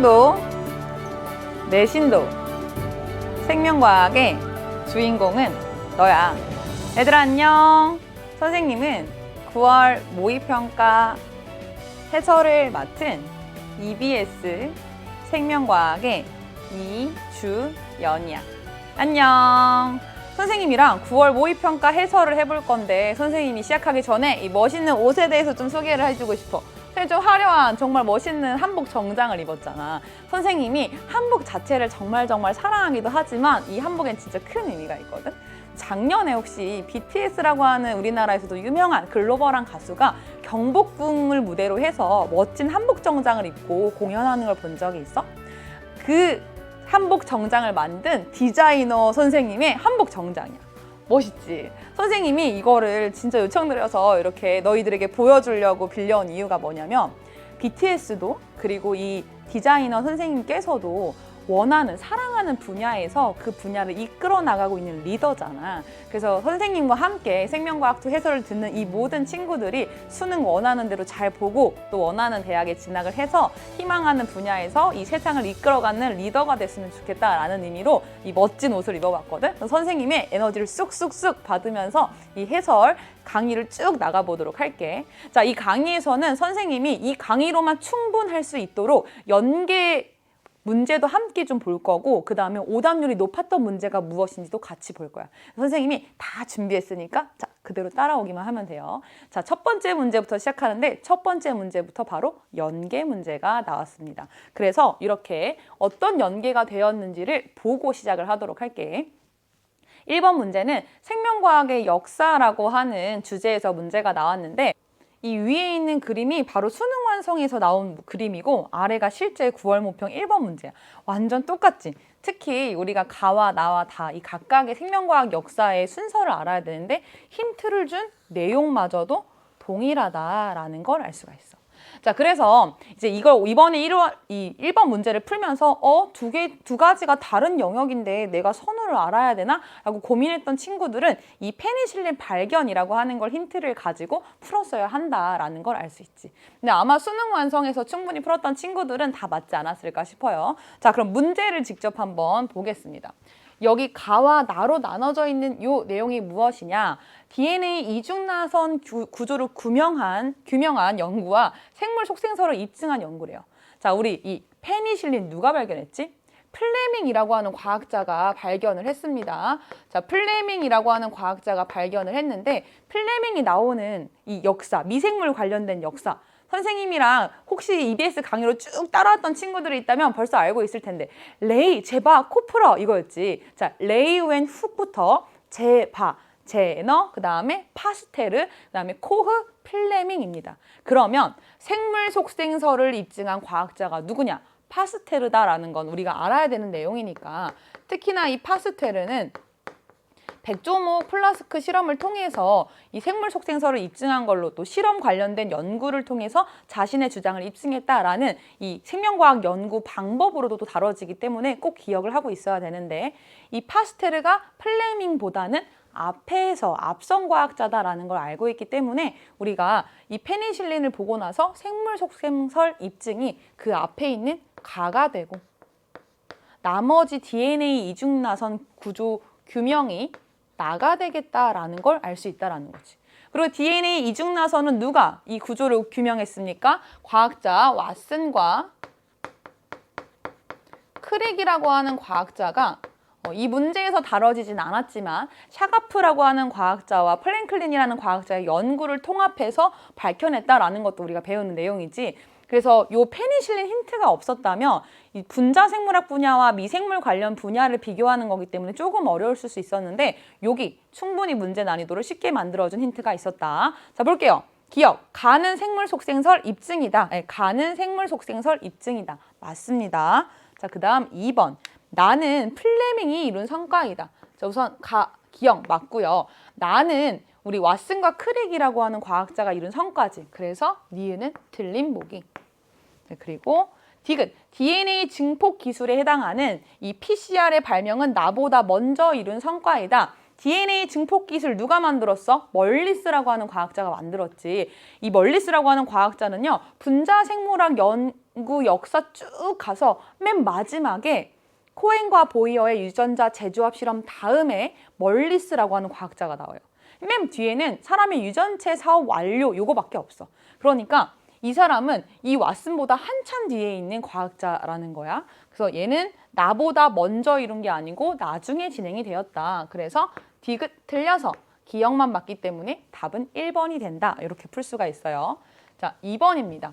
강도, 내신도, 생명과학의 주인공은 너야. 얘들아 안녕. 선생님은 9월 모의평가 해설을 맡은 EBS 생명과학의 이주연이야. 안녕. 선생님이랑 9월 모의평가 해설을 해볼 건데 선생님이 시작하기 전에 이 멋있는 옷에 대해서 좀 소개를 해주고 싶어. 선생님 좀 화려한 정말 멋있는 한복 정장을 입었잖아. 선생님이 한복 자체를 정말 사랑하기도 하지만 이 한복엔 진짜 큰 의미가 있거든. 작년에 혹시 BTS라고 하는 우리나라에서도 유명한 글로벌한 가수가 경복궁을 무대로 해서 멋진 한복 정장을 입고 공연하는 걸 본 적이 있어? 그 한복 정장을 만든 디자이너 선생님의 한복 정장이야. 멋있지? 선생님이 이거를 진짜 요청드려서 이렇게 너희들에게 보여주려고 빌려온 이유가 뭐냐면 BTS도 그리고 이 디자이너 선생님께서도 원하는, 사랑하는 분야에서 그 분야를 이끌어 나가고 있는 리더잖아. 그래서 선생님과 함께 생명과학도 해설을 듣는 이 모든 친구들이 수능 원하는 대로 잘 보고 또 원하는 대학에 진학을 해서 희망하는 분야에서 이 세상을 이끌어가는 리더가 됐으면 좋겠다라는 의미로 이 멋진 옷을 입어봤거든. 선생님의 에너지를 쑥쑥 받으면서 이 해설 강의를 쭉 나가보도록 할게. 자, 이 강의에서는 선생님이 이 강의로만 충분할 수 있도록 연계 문제도 함께 좀 볼 거고 그 다음에 오답률이 높았던 문제가 무엇인지도 같이 볼 거야. 선생님이 다 준비했으니까 자, 그대로 따라오기만 하면 돼요. 자, 첫 번째 문제부터 시작하는데 첫 번째 문제부터 바로 연계 문제가 나왔습니다. 그래서 이렇게 어떤 연계가 되었는지를 보고 시작을 하도록 할게. 1번 문제는 생명과학의 역사라고 하는 주제에서 문제가 나왔는데 이 위에 있는 그림이 바로 수능 완성에서 나온 그림이고 아래가 실제 9월 모평 1번 문제야. 완전 똑같지? 특히 우리가 가와 나와 다 이 각각의 생명과학 역사의 순서를 알아야 되는데 힌트를 준 내용마저도 동일하다라는 걸 알 수가 있어. 자, 그래서 이제 이걸 이번에 1번 문제를 풀면서 두 가지가 다른 영역인데 내가 선호를 알아야 되나? 라고 고민했던 친구들은 이 페니실린 발견이라고 하는 걸 힌트를 가지고 풀었어야 한다라는 걸 알 수 있지. 근데 아마 수능 완성에서 충분히 풀었던 친구들은 다 맞지 않았을까 싶어요. 자, 그럼 문제를 직접 한번 보겠습니다. 여기 가와 나로 나눠져 있는 이 내용이 무엇이냐? DNA 이중나선 구조를 규명한 연구와 생물 속생설을 입증한 연구래요. 자, 우리 이 페니실린 누가 발견했지? 플레밍이라고 하는 과학자가 발견을 했습니다. 자, 플레밍이라고 하는 과학자가 발견을 했는데 플레밍이 나오는 이 역사, 미생물 관련된 역사 선생님이랑 혹시 EBS 강의로 쭉 따라왔던 친구들이 있다면 벌써 알고 있을 텐데 레이, 제바, 코프러 이거였지. 자, 레이웬 훅부터 제바, 제너, 그 다음에 파스테르, 그 다음에 코흐, 플레밍입니다. 그러면 생물 속생설을 입증한 과학자가 누구냐? 파스테르다라는 건 우리가 알아야 되는 내용이니까 특히나 이 파스테르는 백조목 플라스크 실험을 통해서 이 생물 속생설을 입증한 걸로 또 실험 관련된 연구를 통해서 자신의 주장을 입증했다라는 이 생명과학 연구 방법으로도 또 다뤄지기 때문에 꼭 기억을 하고 있어야 되는데 이 파스테르가 플레밍보다는 앞선 과학자다라는 걸 알고 있기 때문에 우리가 이 페니실린을 보고 나서 생물 속생설 입증이 그 앞에 있는 가가 되고 나머지 DNA 이중나선 구조 규명이 나가 되겠다라는 걸 알 수 있다라는 거지. 그리고 DNA 이중나선은 누가 이 구조를 규명했습니까? 과학자 왓슨과 크릭이라고 하는 과학자가 이 문제에서 다뤄지진 않았지만 샤가프라고 하는 과학자와 프랭클린이라는 과학자의 연구를 통합해서 밝혀냈다라는 것도 우리가 배우는 내용이지. 그래서 이 페니실린 힌트가 없었다면 이 분자생물학 분야와 미생물 관련 분야를 비교하는 거기 때문에 조금 어려울 수 있었는데 여기 충분히 문제 난이도를 쉽게 만들어준 힌트가 있었다. 자, 볼게요. 기억, 가는 생물 속생설 입증이다. 네, 가는 생물 속생설 입증이다. 맞습니다. 자, 그 다음 2번. 나는 플레밍이 이룬 성과이다. 자, 우선 기억 맞고요. 나는 우리 왓슨과 크릭이라고 하는 과학자가 이룬 성과지. 그래서 니은은 틀린 보기. 네, 그리고 디귿, DNA 증폭 기술에 해당하는 이 PCR의 발명은 나보다 먼저 이룬 성과이다. DNA 증폭 기술 누가 만들었어? 멀리스라고 하는 과학자가 만들었지. 이 멀리스라고 하는 과학자는요, 분자생물학 연구 역사 쭉 가서 맨 마지막에 코엔과 보이어의 유전자 재조합 실험 다음에 멀리스라고 하는 과학자가 나와요. 맨 뒤에는 사람의 유전체 사업 완료 요거밖에 없어. 그러니까 이 사람은 이 왓슨보다 한참 뒤에 있는 과학자라는 거야. 그래서 얘는 나보다 먼저 이룬 게 아니고 나중에 진행이 되었다. 그래서 디귿 틀려서 기억만 맞기 때문에 답은 1번이 된다. 이렇게 풀 수가 있어요. 자, 2번입니다.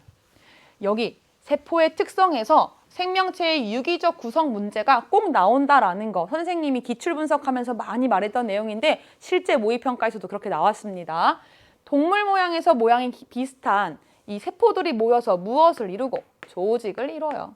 여기 세포의 특성에서 생명체의 유기적 구성 문제가 꼭 나온다라는 거 선생님이 기출 분석하면서 많이 말했던 내용인데 실제 모의평가에서도 그렇게 나왔습니다. 동물 모양에서 모양이 비슷한 이 세포들이 모여서 무엇을 이루고 조직을 이뤄요.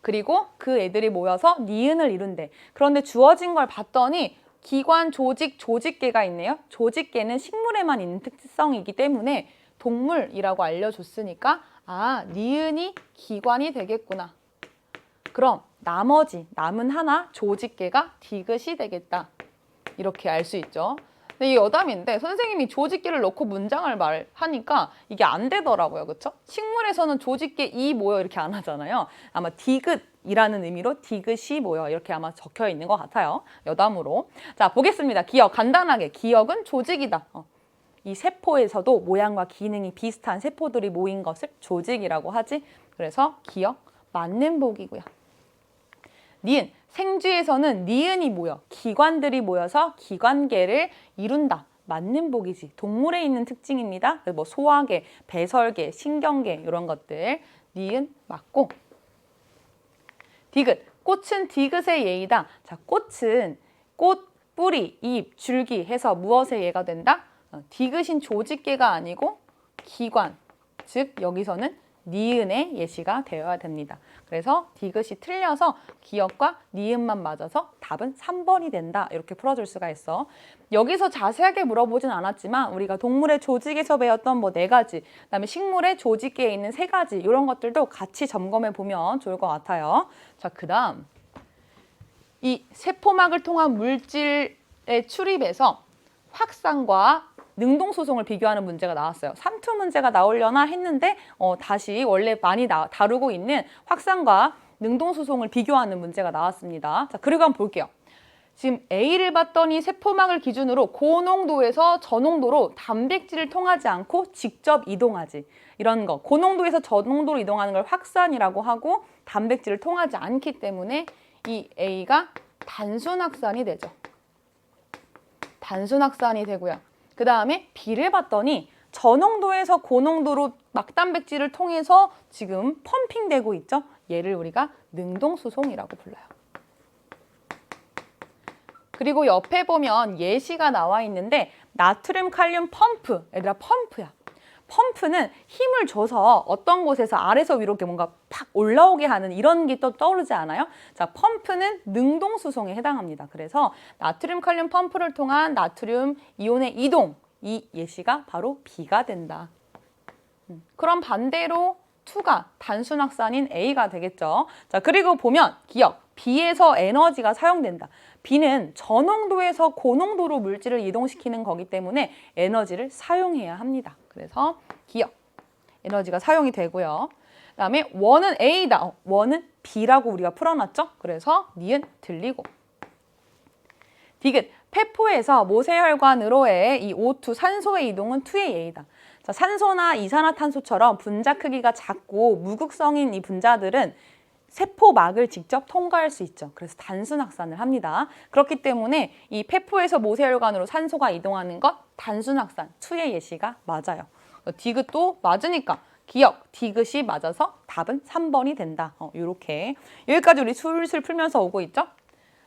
그리고 그 애들이 모여서 니은을 이룬대. 그런데 주어진 걸 봤더니 기관, 조직, 조직계가 있네요. 조직계는 식물에만 있는 특성이기 때문에 동물이라고 알려줬으니까 아, 니은이 기관이 되겠구나. 그럼 나머지 남은 하나 조직계가 디귿이 되겠다. 이렇게 알 수 있죠. 근데 이 여담인데 선생님이 조직계를 넣고 문장을 말하니까 이게 안 되더라고요. 그렇죠? 식물에서는 조직계 이 모여 이렇게 안 하잖아요. 아마 디귿이라는 의미로 디귿이 모여 이렇게 아마 적혀 있는 것 같아요. 여담으로. 자, 보겠습니다. 기억 간단하게. 기억은 조직이다. 이 세포에서도 모양과 기능이 비슷한 세포들이 모인 것을 조직이라고 하지. 그래서 기억 맞는 복이고요. 니은 생쥐에서는 니은이 모여 기관들이 모여서 기관계를 이룬다. 맞는 복이지. 동물에 있는 특징입니다. 뭐 소화계, 배설계, 신경계 이런 것들 니은 맞고. 디귿 꽃은 디귿의 예이다. 자, 꽃은 꽃, 뿌리, 잎, 줄기 해서 무엇의 예가 된다? 디귿인 조직계가 아니고 기관, 즉 여기서는 니은의 예시가 되어야 됩니다. 그래서 디귿이 틀려서 기억과 니은만 맞아서 답은 3번이 된다. 이렇게 풀어줄 수가 있어. 여기서 자세하게 물어보진 않았지만 우리가 동물의 조직에서 배웠던 뭐 4가지, 그다음에 식물의 조직계에 있는 3가지 이런 것들도 같이 점검해 보면 좋을 것 같아요. 자, 그다음 이 세포막을 통한 물질의 출입에서 확산과 능동소송을 비교하는 문제가 나왔어요. 3투 문제가 나오려나 했는데 다시 원래 많이 다루고 있는 확산과 능동소송을 비교하는 문제가 나왔습니다. 자, 그리고 한번 볼게요. 지금 A를 봤더니 세포막을 기준으로 고농도에서 저농도로 단백질을 통하지 않고 직접 이동하지. 이런 거. 고농도에서 저농도로 이동하는 걸 확산이라고 하고 단백질을 통하지 않기 때문에 이 A가 단순 확산이 되죠. 단순 확산이 되고요. 그 다음에 B를 봤더니 저농도에서 고농도로 막단백질을 통해서 지금 펌핑되고 있죠. 얘를 우리가 능동수송이라고 불러요. 그리고 옆에 보면 예시가 나와 있는데 나트륨, 칼륨 펌프. 얘들아 펌프야. 펌프는 힘을 줘서 어떤 곳에서 아래서 위로 이렇게 뭔가 팍 올라오게 하는 이런 게 또 떠오르지 않아요? 자, 펌프는 능동수송에 해당합니다. 그래서 나트륨, 칼륨 펌프를 통한 나트륨 이온의 이동, 이 예시가 바로 B가 된다. 그럼 반대로 2가 단순 확산인 A가 되겠죠. 자, 그리고 보면 기억, B에서 에너지가 사용된다. B는 저농도에서 고농도로 물질을 이동시키는 거기 때문에 에너지를 사용해야 합니다. 그래서 기억, 에너지가 사용이 되고요. 그다음에 원은 A다. 원은 B라고 우리가 풀어놨죠. 그래서 니은 들리고. 디귿, 폐포에서 모세혈관으로의 이 O2 산소의 이동은 2의 예이다. 자, 산소나 이산화탄소처럼 분자 크기가 작고 무극성인 이 분자들은 세포막을 직접 통과할 수 있죠. 그래서 단순 확산을 합니다. 그렇기 때문에 이 폐포에서 모세혈관으로 산소가 이동하는 것 단순 확산, 2의 예시가 맞아요. 디귿도 맞으니까 기억, 디귿이 맞아서 답은 3번이 된다. 이렇게 여기까지 우리 술술 풀면서 오고 있죠.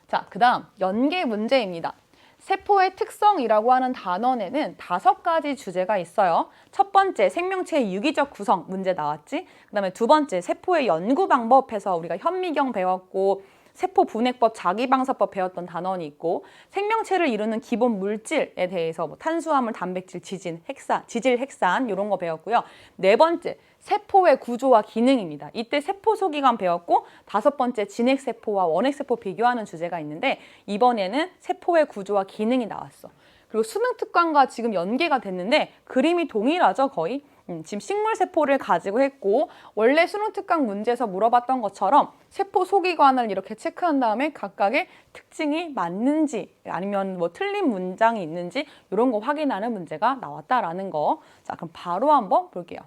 자, 그 다음 연계 문제입니다. 세포의 특성이라고 하는 단원에는 5가지 주제가 있어요. 첫 번째, 생명체의 유기적 구성 문제 나왔지? 그 다음에 2번째, 세포의 연구 방법에서 우리가 현미경 배웠고 세포 분해법, 자기방사법 배웠던 단원이 있고 생명체를 이루는 기본 물질에 대해서 뭐 탄수화물, 단백질, 지질, 핵산 이런 거 배웠고요. 4번째, 세포의 구조와 기능입니다. 이때 세포 소기관 배웠고 5번째, 진핵세포와 원핵세포 비교하는 주제가 있는데 이번에는 세포의 구조와 기능이 나왔어. 그리고 수능 특강과 지금 연계가 됐는데 그림이 동일하죠, 거의. 지금 식물세포를 가지고 했고 원래 수능특강 문제에서 물어봤던 것처럼 세포 소기관을 이렇게 체크한 다음에 각각의 특징이 맞는지 아니면 뭐 틀린 문장이 있는지 이런 거 확인하는 문제가 나왔다라는 거. 자, 그럼 바로 한번 볼게요.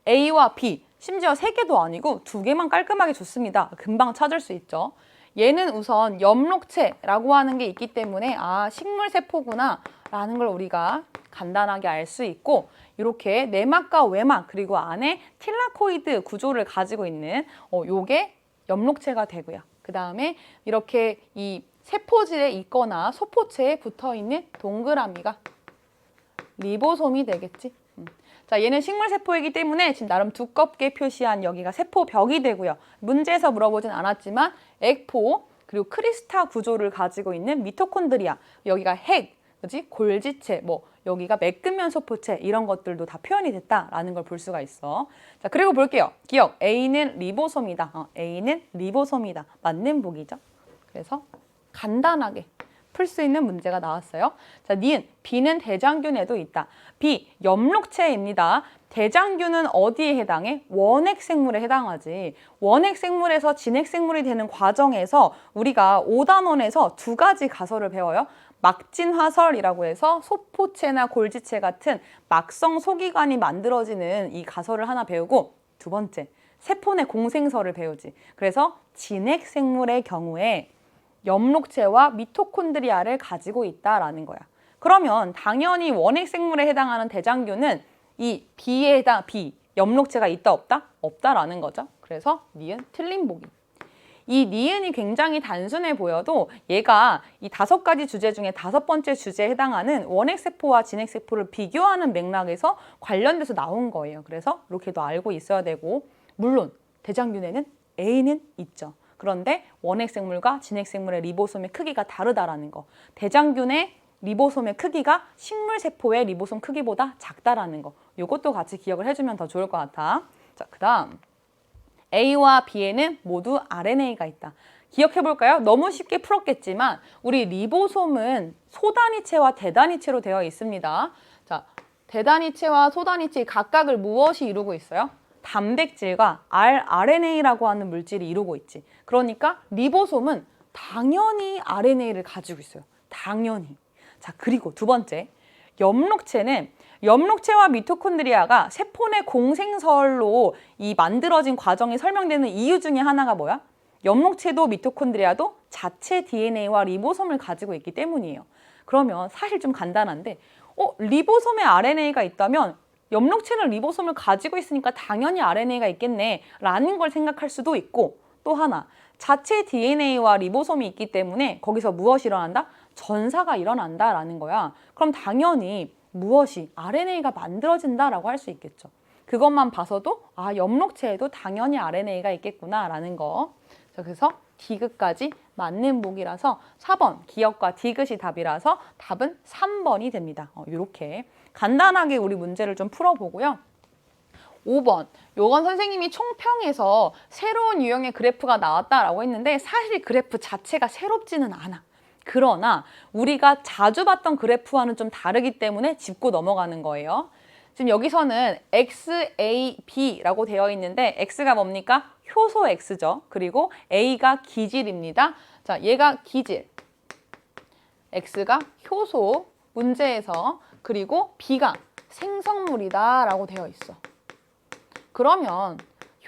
A와 B, 심지어 3개도 아니고 2개만 깔끔하게 줬습니다. 금방 찾을 수 있죠. 얘는 우선 엽록체라고 하는 게 있기 때문에 아, 식물세포구나 라는 걸 우리가 간단하게 알 수 있고 이렇게 내막과 외막 그리고 안에 틸라코이드 구조를 가지고 있는 요게 엽록체가 되고요. 그 다음에 이렇게 이 세포질에 있거나 소포체에 붙어있는 동그라미가 리보솜이 되겠지. 자, 얘는 식물세포이기 때문에 지금 나름 두껍게 표시한 여기가 세포벽이 되고요. 문제에서 물어보진 않았지만 액포 그리고 크리스타 구조를 가지고 있는 미토콘드리아, 여기가 핵, 그지? 골지체, 뭐 여기가 매끈면 소포체 이런 것들도 다 표현이 됐다라는 걸 볼 수가 있어. 자, 그리고 볼게요. 기억, A는 리보솜이다. A는 리보솜이다. 맞는 보기죠. 그래서 간단하게 풀 수 있는 문제가 나왔어요. 자, 니은, B는 대장균에도 있다. B, 엽록체입니다. 대장균은 어디에 해당해? 원핵생물에 해당하지. 원핵생물에서 진핵생물이 되는 과정에서 우리가 5단원에서 2가지 가설을 배워요. 막진화설이라고 해서 소포체나 골지체 같은 막성 소기관이 만들어지는 이 가설을 하나 배우고, 두 번째, 세포 내 공생설을 배우지. 그래서 진핵생물의 경우에 엽록체와 미토콘드리아를 가지고 있다라는 거야. 그러면 당연히 원핵생물에 해당하는 대장균은 이 B에 해당, B, 엽록체가 있다 없다? 없다라는 거죠. 그래서 니은 틀린 보기. 이 니은이 굉장히 단순해 보여도 얘가 이 5가지 주제 중에 5번째 주제에 해당하는 원핵세포와 진핵세포를 비교하는 맥락에서 관련돼서 나온 거예요. 그래서 이렇게도 알고 있어야 되고, 물론 대장균에는 A는 있죠. 그런데 원핵생물과 진핵생물의 리보솜의 크기가 다르다라는 거. 대장균의 리보솜의 크기가 식물세포의 리보솜 크기보다 작다라는 거. 이것도 같이 기억을 해주면 더 좋을 것 같아. 자, 그 다음 A와 B에는 모두 RNA가 있다. 기억해볼까요? 너무 쉽게 풀었겠지만 우리 리보솜은 소단위체와 대단위체로 되어 있습니다. 자, 대단위체와 소단위체 각각을 무엇이 이루고 있어요? 단백질과 rRNA라고 하는 물질이 이루고 있지. 그러니까 리보솜은 당연히 RNA를 가지고 있어요. 당연히. 자, 그리고 두 번째, 엽록체는 엽록체와 미토콘드리아가 세포 내 공생설로 이 만들어진 과정이 설명되는 이유 중에 하나가 뭐야? 엽록체도 미토콘드리아도 자체 DNA와 리보솜을 가지고 있기 때문이에요. 그러면 사실 좀 간단한데 리보솜에 RNA가 있다면 엽록체는 리보솜을 가지고 있으니까 당연히 RNA가 있겠네 라는 걸 생각할 수도 있고, 또 하나, 자체 DNA와 리보솜이 있기 때문에 거기서 무엇이 일어난다? 전사가 일어난다라는 거야. 그럼 당연히 무엇이 RNA가 만들어진다라고 할 수 있겠죠. 그것만 봐서도 아, 엽록체에도 당연히 RNA가 있겠구나라는 거. 자, 그래서 D급까지 맞는 보기라서 4번 기억과 디귿이 답이라서 답은 3번이 됩니다. 이렇게 간단하게 우리 문제를 좀 풀어보고요. 5번, 요건 선생님이 총평에서 새로운 유형의 그래프가 나왔다라고 했는데 사실 그래프 자체가 새롭지는 않아. 그러나 우리가 자주 봤던 그래프와는 좀 다르기 때문에 짚고 넘어가는 거예요. 지금 여기서는 XAB라고 되어 있는데 X가 뭡니까? 효소 X죠. 그리고 A가 기질입니다. 자, 얘가 기질, X가 효소 문제에서, 그리고 B가 생성물이다 라고 되어 있어. 그러면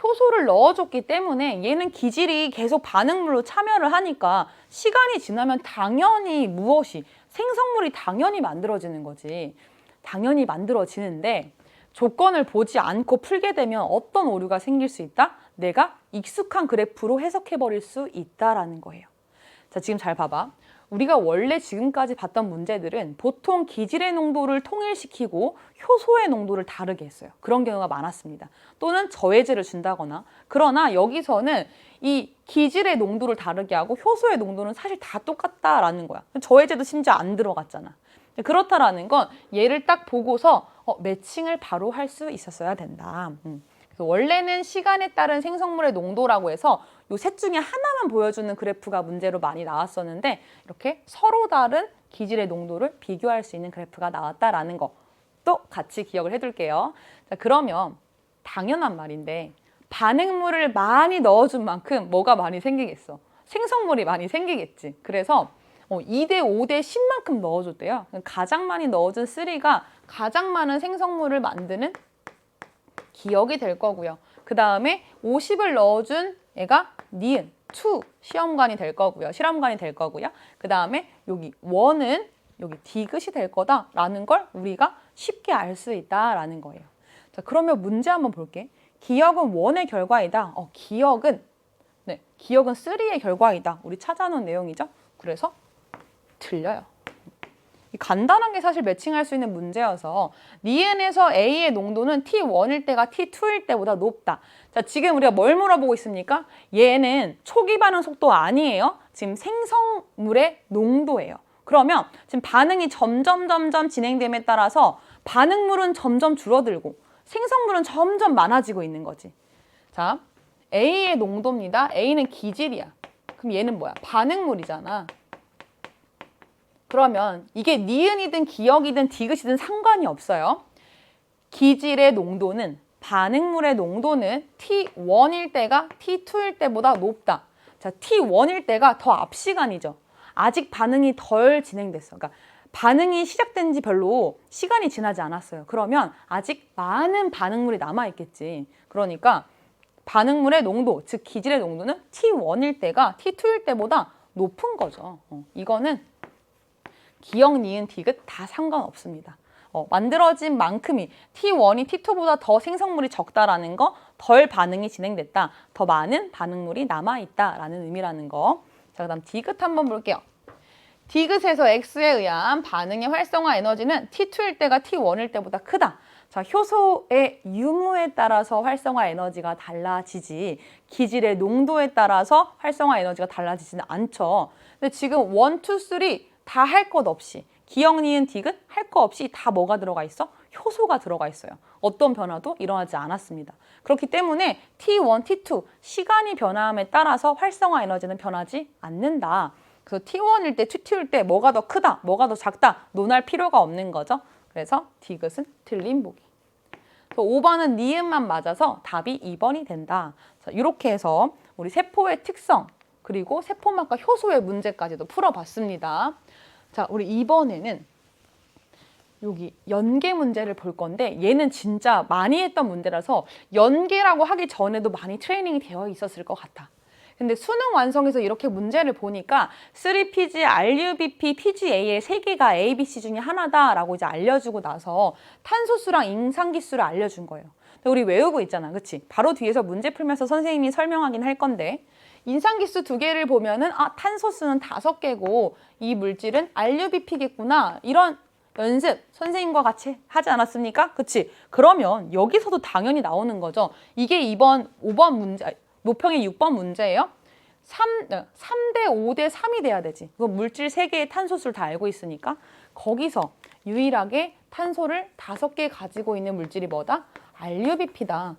효소를 넣어줬기 때문에 얘는 기질이 계속 반응물로 참여를 하니까 시간이 지나면 당연히 무엇이? 생성물이 당연히 만들어지는 거지. 당연히 만들어지는데 조건을 보지 않고 풀게 되면 어떤 오류가 생길 수 있다? 내가 익숙한 그래프로 해석해버릴 수 있다라는 거예요. 자, 지금 잘 봐봐. 우리가 원래 지금까지 봤던 문제들은 보통 기질의 농도를 통일시키고 효소의 농도를 다르게 했어요. 그런 경우가 많았습니다. 또는 저해제를 준다거나. 그러나 여기서는 이 기질의 농도를 다르게 하고 효소의 농도는 사실 다 똑같다라는 거야. 저해제도 심지어 안 들어갔잖아. 그렇다라는 건 얘를 딱 보고서 매칭을 바로 할 수 있었어야 된다. 그래서 원래는 시간에 따른 생성물의 농도라고 해서 이 셋 중에 하나만 보여주는 그래프가 문제로 많이 나왔었는데 이렇게 서로 다른 기질의 농도를 비교할 수 있는 그래프가 나왔다라는 거. 또 같이 기억을 해둘게요. 자, 그러면 당연한 말인데 반응물을 많이 넣어준 만큼 뭐가 많이 생기겠어? 생성물이 많이 생기겠지. 그래서 2대 5대 10만큼 넣어줬대요. 가장 많이 넣어준 3가 가장 많은 생성물을 만드는 기억이 될 거고요. 그 다음에 50을 넣어준 애가 니은, 2, 시험관이 될 거고요. 실험관이 될 거고요. 그 다음에 여기 1은 여기 디귿이 될 거다라는 걸 우리가 쉽게 알 수 있다라는 거예요. 자, 그러면 문제 한번 볼게. 기억은 1의 결과이다. 기억은 3의 결과이다. 우리 찾아놓은 내용이죠. 그래서 틀려요. 간단하게 사실 매칭할 수 있는 문제여서 니은에서 A의 농도는 T1일 때가 T2일 때보다 높다. 자, 지금 우리가 뭘 물어보고 있습니까? 얘는 초기 반응 속도 아니에요. 지금 생성물의 농도예요. 그러면 지금 반응이 점점 진행됨에 따라서 반응물은 점점 줄어들고 생성물은 점점 많아지고 있는 거지. 자, A의 농도입니다. A는 기질이야. 그럼 얘는 뭐야? 반응물이잖아. 그러면 이게 니은이든 기억이든 디귿이든 상관이 없어요. 기질의 농도는, 반응물의 농도는 T1일 때가 T2일 때보다 높다. 자, T1일 때가 더 앞 시간이죠. 아직 반응이 덜 진행됐어. 그러니까 반응이 시작된 지 별로 시간이 지나지 않았어요. 그러면 아직 많은 반응물이 남아있겠지. 그러니까 반응물의 농도, 즉 기질의 농도는 T1일 때가 T2일 때보다 높은 거죠. 이거는 기억, 니은, 디귿 다 상관없습니다. 만들어진 만큼이 T1이 T2보다 더 생성물이 적다라는 거, 덜 반응이 진행됐다, 더 많은 반응물이 남아있다라는 의미라는 거. 자, 그 다음 디귿 한번 볼게요. 디귿에서 X에 의한 반응의 활성화 에너지는 T2일 때가 T1일 때보다 크다. 자, 효소의 유무에 따라서 활성화 에너지가 달라지지 기질의 농도에 따라서 활성화 에너지가 달라지지는 않죠. 근데 지금 1, 2, 3 다 할 것 없이 기억, 니은, 디귿 할 거 없이 다 뭐가 들어가 있어? 효소가 들어가 있어요. 어떤 변화도 일어나지 않았습니다. 그렇기 때문에 T1, T2 시간이 변함에 따라서 활성화 에너지는 변하지 않는다. 그래서 T1일 때, T2일 때 뭐가 더 크다, 뭐가 더 작다 논할 필요가 없는 거죠. 그래서 디귿은 틀린 보기. 5번은 니은만 맞아서 답이 2번이 된다. 자, 이렇게 해서 우리 세포의 특성 그리고 세포막과 효소의 문제까지도 풀어봤습니다. 자, 우리 이번에는 여기 연계 문제를 볼 건데 얘는 진짜 많이 했던 문제라서 연계라고 하기 전에도 많이 트레이닝이 되어 있었을 것 같아. 근데 수능 완성에서 이렇게 문제를 보니까 3PG, RUBP, PGA의 3개가 ABC 중에 하나다라고 이제 알려주고 나서 탄소수랑 인산기수를 알려준 거예요. 근데 우리 외우고 있잖아, 그치? 바로 뒤에서 문제 풀면서 선생님이 설명하긴 할 건데 인산기수 2개를 보면은 탄소수는 5개고 이 물질은 RUBP겠구나 이런 연습 선생님과 같이 하지 않았습니까? 그치? 그러면 여기서도 당연히 나오는 거죠. 이게 이번 5번 문제, 모평의 6번 문제예요. 3대 5대 3이 돼야 되지. 그건 물질 3개의 탄소수를 다 알고 있으니까 거기서 유일하게 탄소를 5개 가지고 있는 물질이 뭐다? RUBP다.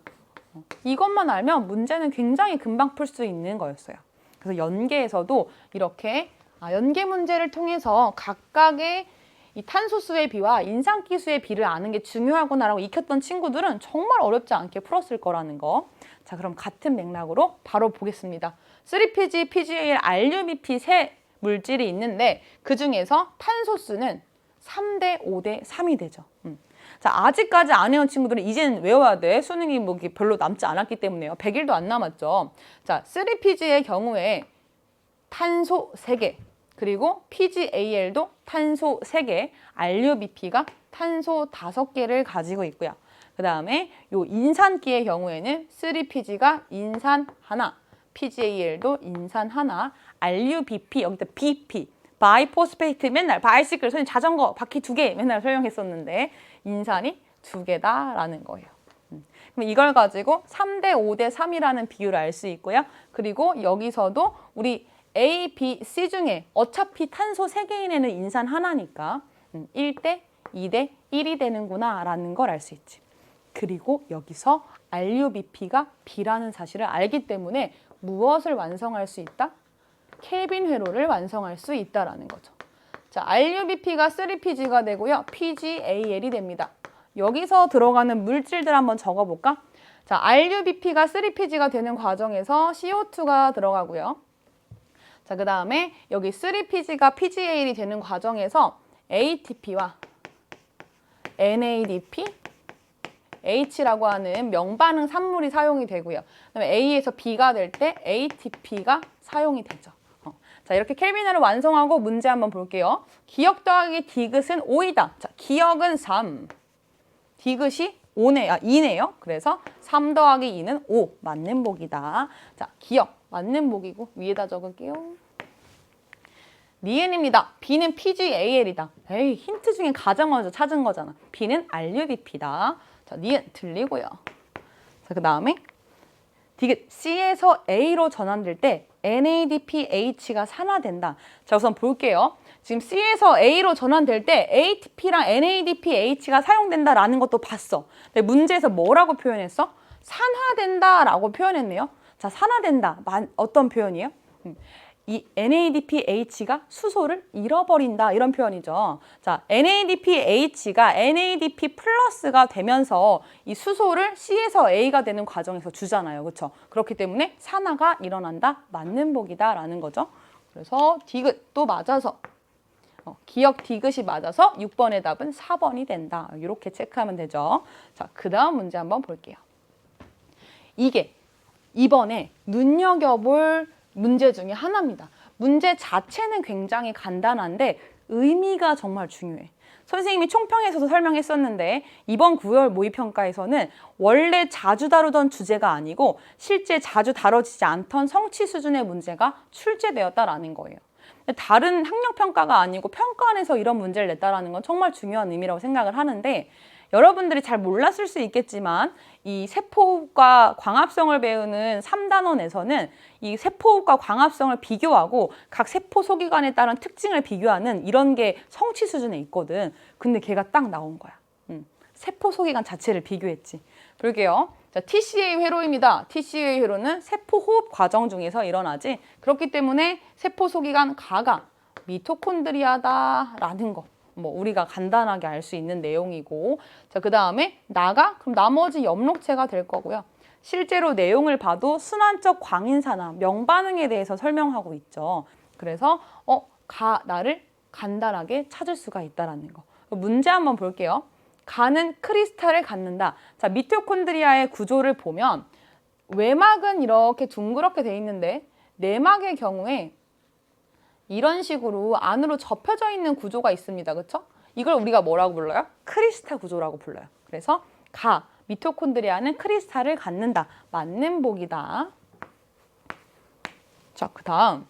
이것만 알면 문제는 굉장히 금방 풀 수 있는 거였어요. 그래서 연계에서도 이렇게 연계 문제를 통해서 각각의 이 탄소수의 비와 인산기수의 비를 아는 게 중요하구나라고 익혔던 친구들은 정말 어렵지 않게 풀었을 거라는 거. 자, 그럼 같은 맥락으로 바로 보겠습니다. 3PG, PGAL, RUBP 세 물질이 있는데 그 중에서 탄소수는 3대 5대 3이 되죠. 자, 아직까지 안 외운 친구들은 이제는 외워야 돼. 수능이 뭐 별로 남지 않았기 때문에요. 100일도 안 남았죠. 자, 3PG의 경우에 탄소 3개, 그리고 PGAL도 탄소 3개, RUBP가 탄소 5개를 가지고 있고요. 그 다음에 요 인산기의 경우에는 3PG가 인산 하나, PGAL도 인산 하나, RUBP, 여기다 BP, 바이포스페이트 맨날 바이시클, 선생님 자전거 바퀴 2개 맨날 설명했었는데 인산이 2개다라는 거예요. 그럼 이걸 가지고 3대 5대 3이라는 비율을 알 수 있고요. 그리고 여기서도 우리 A, B, C 중에 어차피 탄소 3개인 애는 인산 하나니까 1대 2대 1이 되는구나 라는 걸 알 수 있지. 그리고 여기서 RUBP가 B라는 사실을 알기 때문에 무엇을 완성할 수 있다? 켈빈 회로를 완성할 수 있다라는 거죠. 자, RUBP가 3PG가 되고요. PGAL이 됩니다. 여기서 들어가는 물질들 한번 적어볼까? 자, RUBP가 3PG가 되는 과정에서 CO2가 들어가고요. 자, 그 다음에 여기 3PG가 PGAL이 되는 과정에서 ATP와 NADP, H라고 하는 명반응 산물이 사용이 되고요. 그다음에 A에서 B가 될 때 ATP가 사용이 되죠. 자, 이렇게 켈빈으로 완성하고 문제 한번 볼게요. 기억 더하기 디귿은 5이다. 자, 기억은 3, 디귿이 2네요. 그래서 3 더하기 2는 5, 맞는 복이다. 자, 기억, 맞는 복이고 위에다 적을게요. 니은입니다. B는 PGAL이다. 에이, 힌트 중에 가장 먼저 찾은 거잖아. B는 RUBP다. 자, 니은 틀리고요. 자, 그 다음에 디귿 C에서 A로 전환될 때 NADPH가 산화된다. 자, 우선 볼게요. 지금 C에서 A로 전환될 때 ATP랑 NADPH가 사용된다라는 것도 봤어. 근데 문제에서 뭐라고 표현했어? 산화된다라고 표현했네요. 자, 산화된다. 어떤 표현이에요? 이 NADPH가 수소를 잃어버린다 이런 표현이죠. 자, NADPH가 NADP 플러스가 되면서 이 수소를 C에서 A가 되는 과정에서 주잖아요. 그렇죠? 그렇기 때문에 산화가 일어난다. 맞는 복이다 라는 거죠. 그래서 디귿도 맞아서 기억 디귿이 맞아서 6번의 답은 4번이 된다. 이렇게 체크하면 되죠. 자, 그 다음 문제 한번 볼게요. 이게 이번에 눈여겨볼 문제 중에 하나입니다. 문제 자체는 굉장히 간단한데 의미가 정말 중요해. 선생님이 총평에서도 설명했었는데 이번 9월 모의평가에서는 원래 자주 다루던 주제가 아니고 실제 자주 다뤄지지 않던 성취 수준의 문제가 출제되었다라는 거예요. 다른 학력평가가 아니고 평가원에서 이런 문제를 냈다라는 건 정말 중요한 의미라고 생각을 하는데 여러분들이 잘 몰랐을 수 있겠지만 이 세포호흡과 광합성을 배우는 3단원에서는 이 세포호흡과 광합성을 비교하고 각 세포 소기관에 따른 특징을 비교하는 이런 게 성취 수준에 있거든. 근데 걔가 딱 나온 거야. 세포 소기관 자체를 비교했지. 볼게요. 자, TCA 회로입니다. TCA 회로는 세포 호흡 과정 중에서 일어나지. 그렇기 때문에 세포 소기관 가가 미토콘드리아다라는 거. 우리가 간단하게 알 수 있는 내용이고, 자, 그 다음에 나가 그럼 나머지 엽록체가 될 거고요. 실제로 내용을 봐도 순환적 광인산화 명반응에 대해서 설명하고 있죠. 그래서 나를 간단하게 찾을 수가 있다라는 거. 문제 한번 볼게요. 가는 크리스탈을 갖는다. 자, 미토콘드리아의 구조를 보면 외막은 이렇게 둥그렇게 돼 있는데 내막의 경우에 이런 식으로 안으로 접혀져 있는 구조가 있습니다. 그렇죠? 이걸 우리가 뭐라고 불러요? 크리스탈 구조라고 불러요. 그래서 미토콘드리아는 크리스탈을 갖는다. 맞는 복이다. 자, 그 다음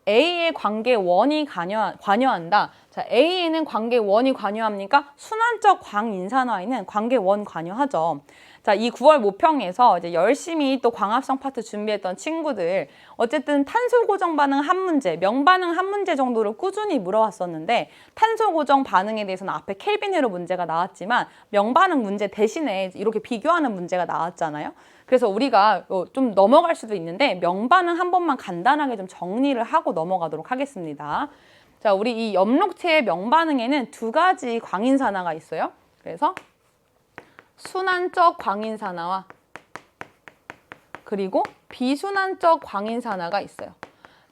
A의 관계 원이 관여한다. 자, A에는 관계 원이 관여합니까? 순환적 광인산화에는 관계 원 관여하죠. 자, 이 9월 모평에서 이제 열심히 또 광합성 파트 준비했던 친구들 어쨌든 탄소 고정 반응 한 문제, 명반응 한 문제 정도를 꾸준히 물어왔었는데 탄소 고정 반응에 대해서는 앞에 켈빈 회로 문제가 나왔지만 명반응 문제 대신에 이렇게 비교하는 문제가 나왔잖아요. 그래서 우리가 좀 넘어갈 수도 있는데 명반응 한 번만 간단하게 좀 정리를 하고 넘어가도록 하겠습니다. 자, 우리 이 엽록체의 명반응에는 두 가지 광인산화가 있어요. 그래서 순환적 광인산화와 그리고 비순환적 광인산화가 있어요.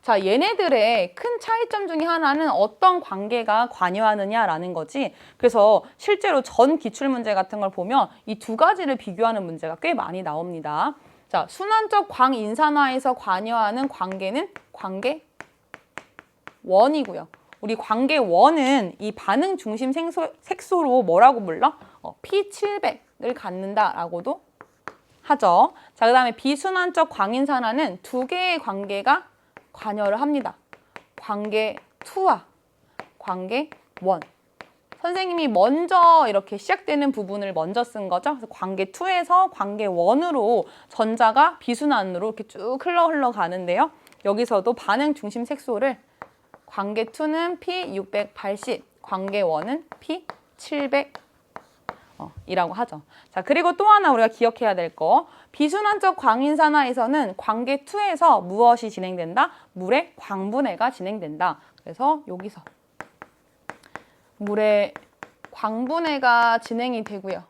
자, 얘네들의 큰 차이점 중에 하나는 어떤 관계가 관여하느냐라는 거지. 그래서 실제로 전 기출문제 같은 걸 보면 이 두 가지를 비교하는 문제가 꽤 많이 나옵니다. 자, 순환적 광인산화에서 관여하는 관계는 관계 원이고요. 우리 관계 원은 이 반응 중심 색소로 뭐라고 불러? P700을 갖는다라고도 하죠. 자, 그 다음에 비순환적 광인산화는 두 개의 관계가 관여를 합니다. 관계 2와 관계 1. 선생님이 먼저 이렇게 시작되는 부분을 먼저 쓴 거죠. 그래서 관계 2에서 관계 1으로 전자가 비순환으로 이렇게 쭉 흘러가는데요. 여기서도 반응 중심 색소를 관계 2는 P680, 관계 1은 P700 이라고 하죠. 자, 그리고 또 하나 우리가 기억해야 될 거. 비순환적 광인산화에서는 관계 2에서 무엇이 진행된다? 물의 광분해가 진행된다. 그래서 여기서 물의 광분해가 진행이 되고요.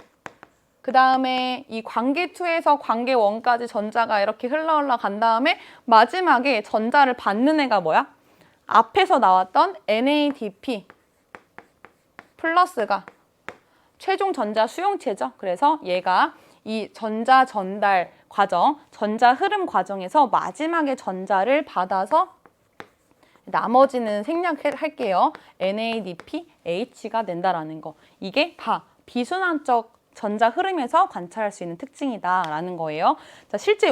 그 다음에 이 관계2에서 관계1까지 전자가 이렇게 흘러 간 다음에 마지막에 전자를 받는 애가 뭐야? 앞에서 나왔던 NADP 플러스가 최종 전자 수용체죠. 그래서 얘가 이 전자 전달 과정, 전자 흐름 과정에서 마지막에 전자를 받아서 나머지는 생략할게요. NADP, H가 된다라는 거. 이게 다 비순환적 전자 흐름에서 관찰할 수 있는 특징이다라는 거예요. 자, 실제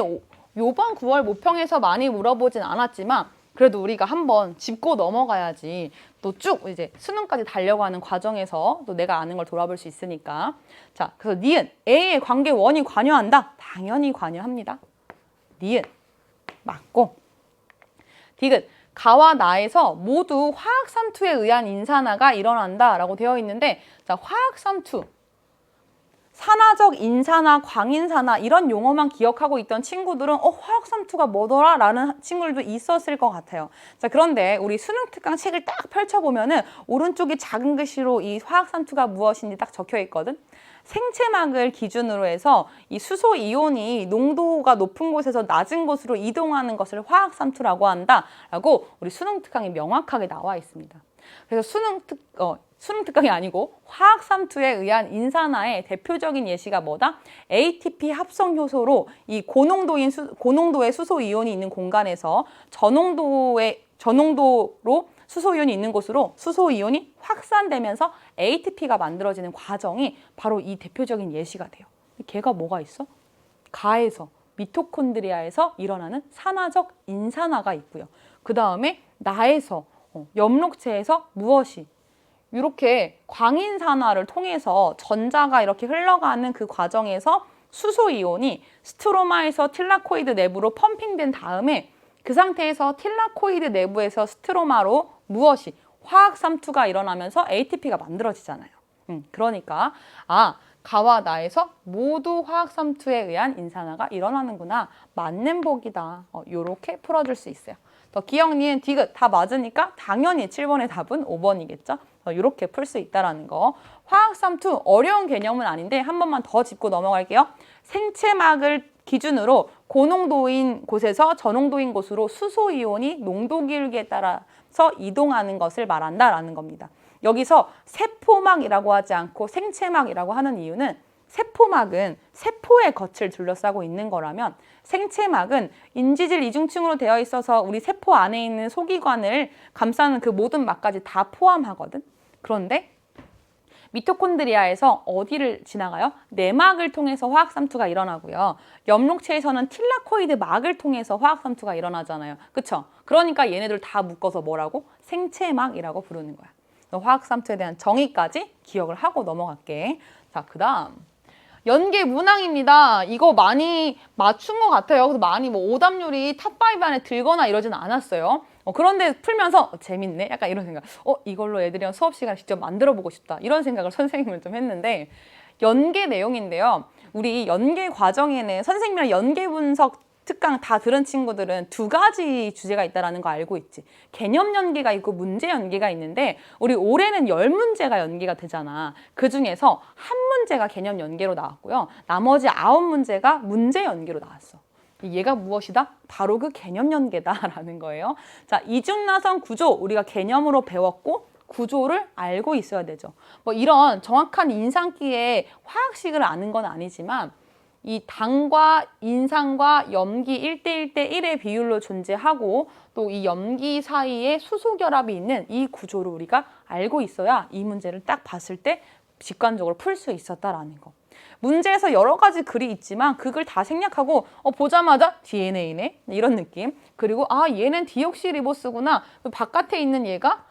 요번 9월 모평에서 많이 물어보진 않았지만 그래도 우리가 한번 짚고 넘어가야지 또 쭉 이제 수능까지 달려가는 과정에서 또 내가 아는 걸 돌아볼 수 있으니까. 자, 그래서 니은 A의 관계 1이 관여한다? 당연히 관여합니다. 니은 맞고. 디귿 가와 나에서 모두 화학삼투에 의한 인산화가 일어난다라고 되어 있는데, 자, 화학삼투 산화적 인산화, 광인산화 이런 용어만 기억하고 있던 친구들은 화학삼투가 뭐더라? 라는 친구들도 있었을 것 같아요. 자, 그런데 우리 수능 특강 책을 딱 펼쳐보면은 오른쪽에 작은 글씨로 이 화학삼투가 무엇인지 딱 적혀 있거든. 생체막을 기준으로 해서 이 수소 이온이 농도가 높은 곳에서 낮은 곳으로 이동하는 것을 화학삼투라고 한다라고 우리 수능 특강에 명확하게 나와 있습니다. 그래서 수능 특강이 아니고 화학삼투에 의한 인산화의 대표적인 예시가 뭐다? ATP 합성 효소로 이 고농도의 수소 이온이 있는 공간에서 저농도로 수소 이온이 있는 곳으로 수소 이온이 확산되면서 ATP가 만들어지는 과정이 바로 이 대표적인 예시가 돼요. 걔가 뭐가 있어? 가에서 미토콘드리아에서 일어나는 산화적 인산화가 있고요. 그 다음에 나에서 엽록체에서 무엇이 이렇게 광인산화를 통해서 전자가 이렇게 흘러가는 그 과정에서 수소이온이 스트로마에서 틸라코이드 내부로 펌핑된 다음에 그 상태에서 틸라코이드 내부에서 스트로마로 무엇이 화학삼투가 일어나면서 ATP가 만들어지잖아요. 그러니까 가와 나에서 모두 화학삼투에 의한 인산화가 일어나는구나. 맞는 복이다. 요렇게 풀어줄 수 있어요. 더 기억, 니은, 디귿 다 맞으니까 당연히 7번의 답은 5번이겠죠. 이렇게 풀 수 있다는 거. 화학삼투 어려운 개념은 아닌데 한 번만 더 짚고 넘어갈게요. 생체막을 기준으로 고농도인 곳에서 저농도인 곳으로 수소이온이 농도 기울기에 따라서 이동하는 것을 말한다라는 겁니다. 여기서 세포막이라고 하지 않고 생체막이라고 하는 이유는 세포막은 세포의 겉을 둘러싸고 있는 거라면 생체막은 인지질 이중층으로 되어 있어서 우리 세포 안에 있는 소기관을 감싸는 그 모든 막까지 다 포함하거든. 그런데 미토콘드리아에서 어디를 지나가요? 내막을 통해서 화학삼투가 일어나고요. 엽록체에서는 틸라코이드 막을 통해서 화학삼투가 일어나잖아요. 그쵸? 그러니까 얘네들 다 묶어서 뭐라고? 생체막이라고 부르는 거야. 화학삼투에 대한 정의까지 기억을 하고 넘어갈게. 자, 그 다음 연계 문항입니다. 이거 많이 맞춘 것 같아요. 그래서 많이 오답률이 탑5 안에 들거나 이러진 않았어요. 그런데 풀면서 재밌네? 약간 이런 생각. 이걸로 애들이랑 수업 시간에 직접 만들어보고 싶다. 이런 생각을 선생님은 좀 했는데 연계 내용인데요. 우리 연계 과정에는 선생님이랑 연계 분석 특강 다 들은 친구들은 두 가지 주제가 있다는 거 알고 있지. 개념 연계가 있고 문제 연계가 있는데 우리 올해는 10문제가 연계가 되잖아. 그중에서 한 문제가 개념 연계로 나왔고요. 나머지 9문제가 문제 연계로 나왔어. 얘가 무엇이다? 바로 그 개념 연계다라는 거예요. 자, 이중나선 구조 우리가 개념으로 배웠고 구조를 알고 있어야 되죠. 이런 정확한 인상기에 화학식을 아는 건 아니지만 이 당과 인산과 염기 1:1:1의 비율로 존재하고 또 이 염기 사이에 수소 결합이 있는 이 구조를 우리가 알고 있어야 이 문제를 딱 봤을 때 직관적으로 풀 수 있었다라는 거. 문제에서 여러 가지 글이 있지만 그걸 다 생략하고 보자마자 DNA네 이런 느낌. 그리고 얘는 디옥시리보스구나. 바깥에 있는 얘가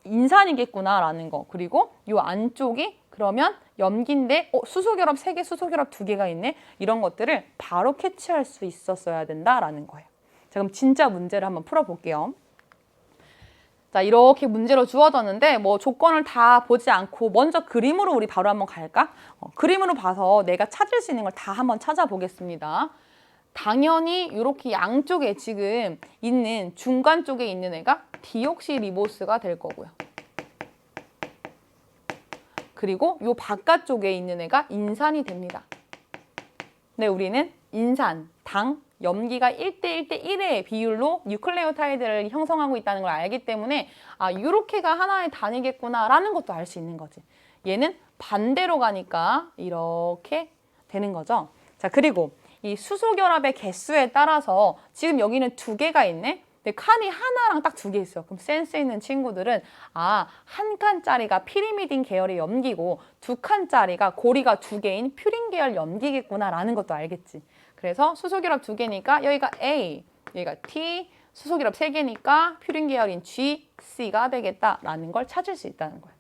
인산이겠구나라는 거. 그리고 이 안쪽이 그러면 염기인데 수소결합 3개, 수소결합 2개가 있네. 이런 것들을 바로 캐치할 수 있었어야 된다라는 거예요. 자, 그럼 진짜 문제를 한번 풀어볼게요. 자, 이렇게 문제로 주어졌는데 조건을 다 보지 않고 먼저 그림으로 우리 바로 한번 갈까? 그림으로 봐서 내가 찾을 수 있는 걸 다 한번 찾아보겠습니다. 당연히 이렇게 양쪽에 지금 있는 중간 쪽에 있는 애가 디옥시리보스가 될 거고요. 그리고 요 바깥쪽에 있는 애가 인산이 됩니다. 네, 우리는 인산, 당, 염기가 1대1대1의 비율로 뉴클레오타이드를 형성하고 있다는 걸 알기 때문에 아, 요렇게가 하나의 단위겠구나라는 것도 알 수 있는 거지. 얘는 반대로 가니까 이렇게 되는 거죠. 자, 그리고 이 수소결합의 개수에 따라서 지금 여기는 2개가 있네. 근데 칸이 하나랑 딱 2개 있어요. 그럼 센스 있는 친구들은 아, 한 칸짜리가 피리미딘 계열의 염기고 2칸짜리가 고리가 2개인 퓨린 계열 염기겠구나라는 것도 알겠지. 그래서 수소결합 2개니까 여기가 A, 여기가 T, 수소결합 3개니까 퓨린 계열인 G, C가 되겠다라는 걸 찾을 수 있다는 거예요.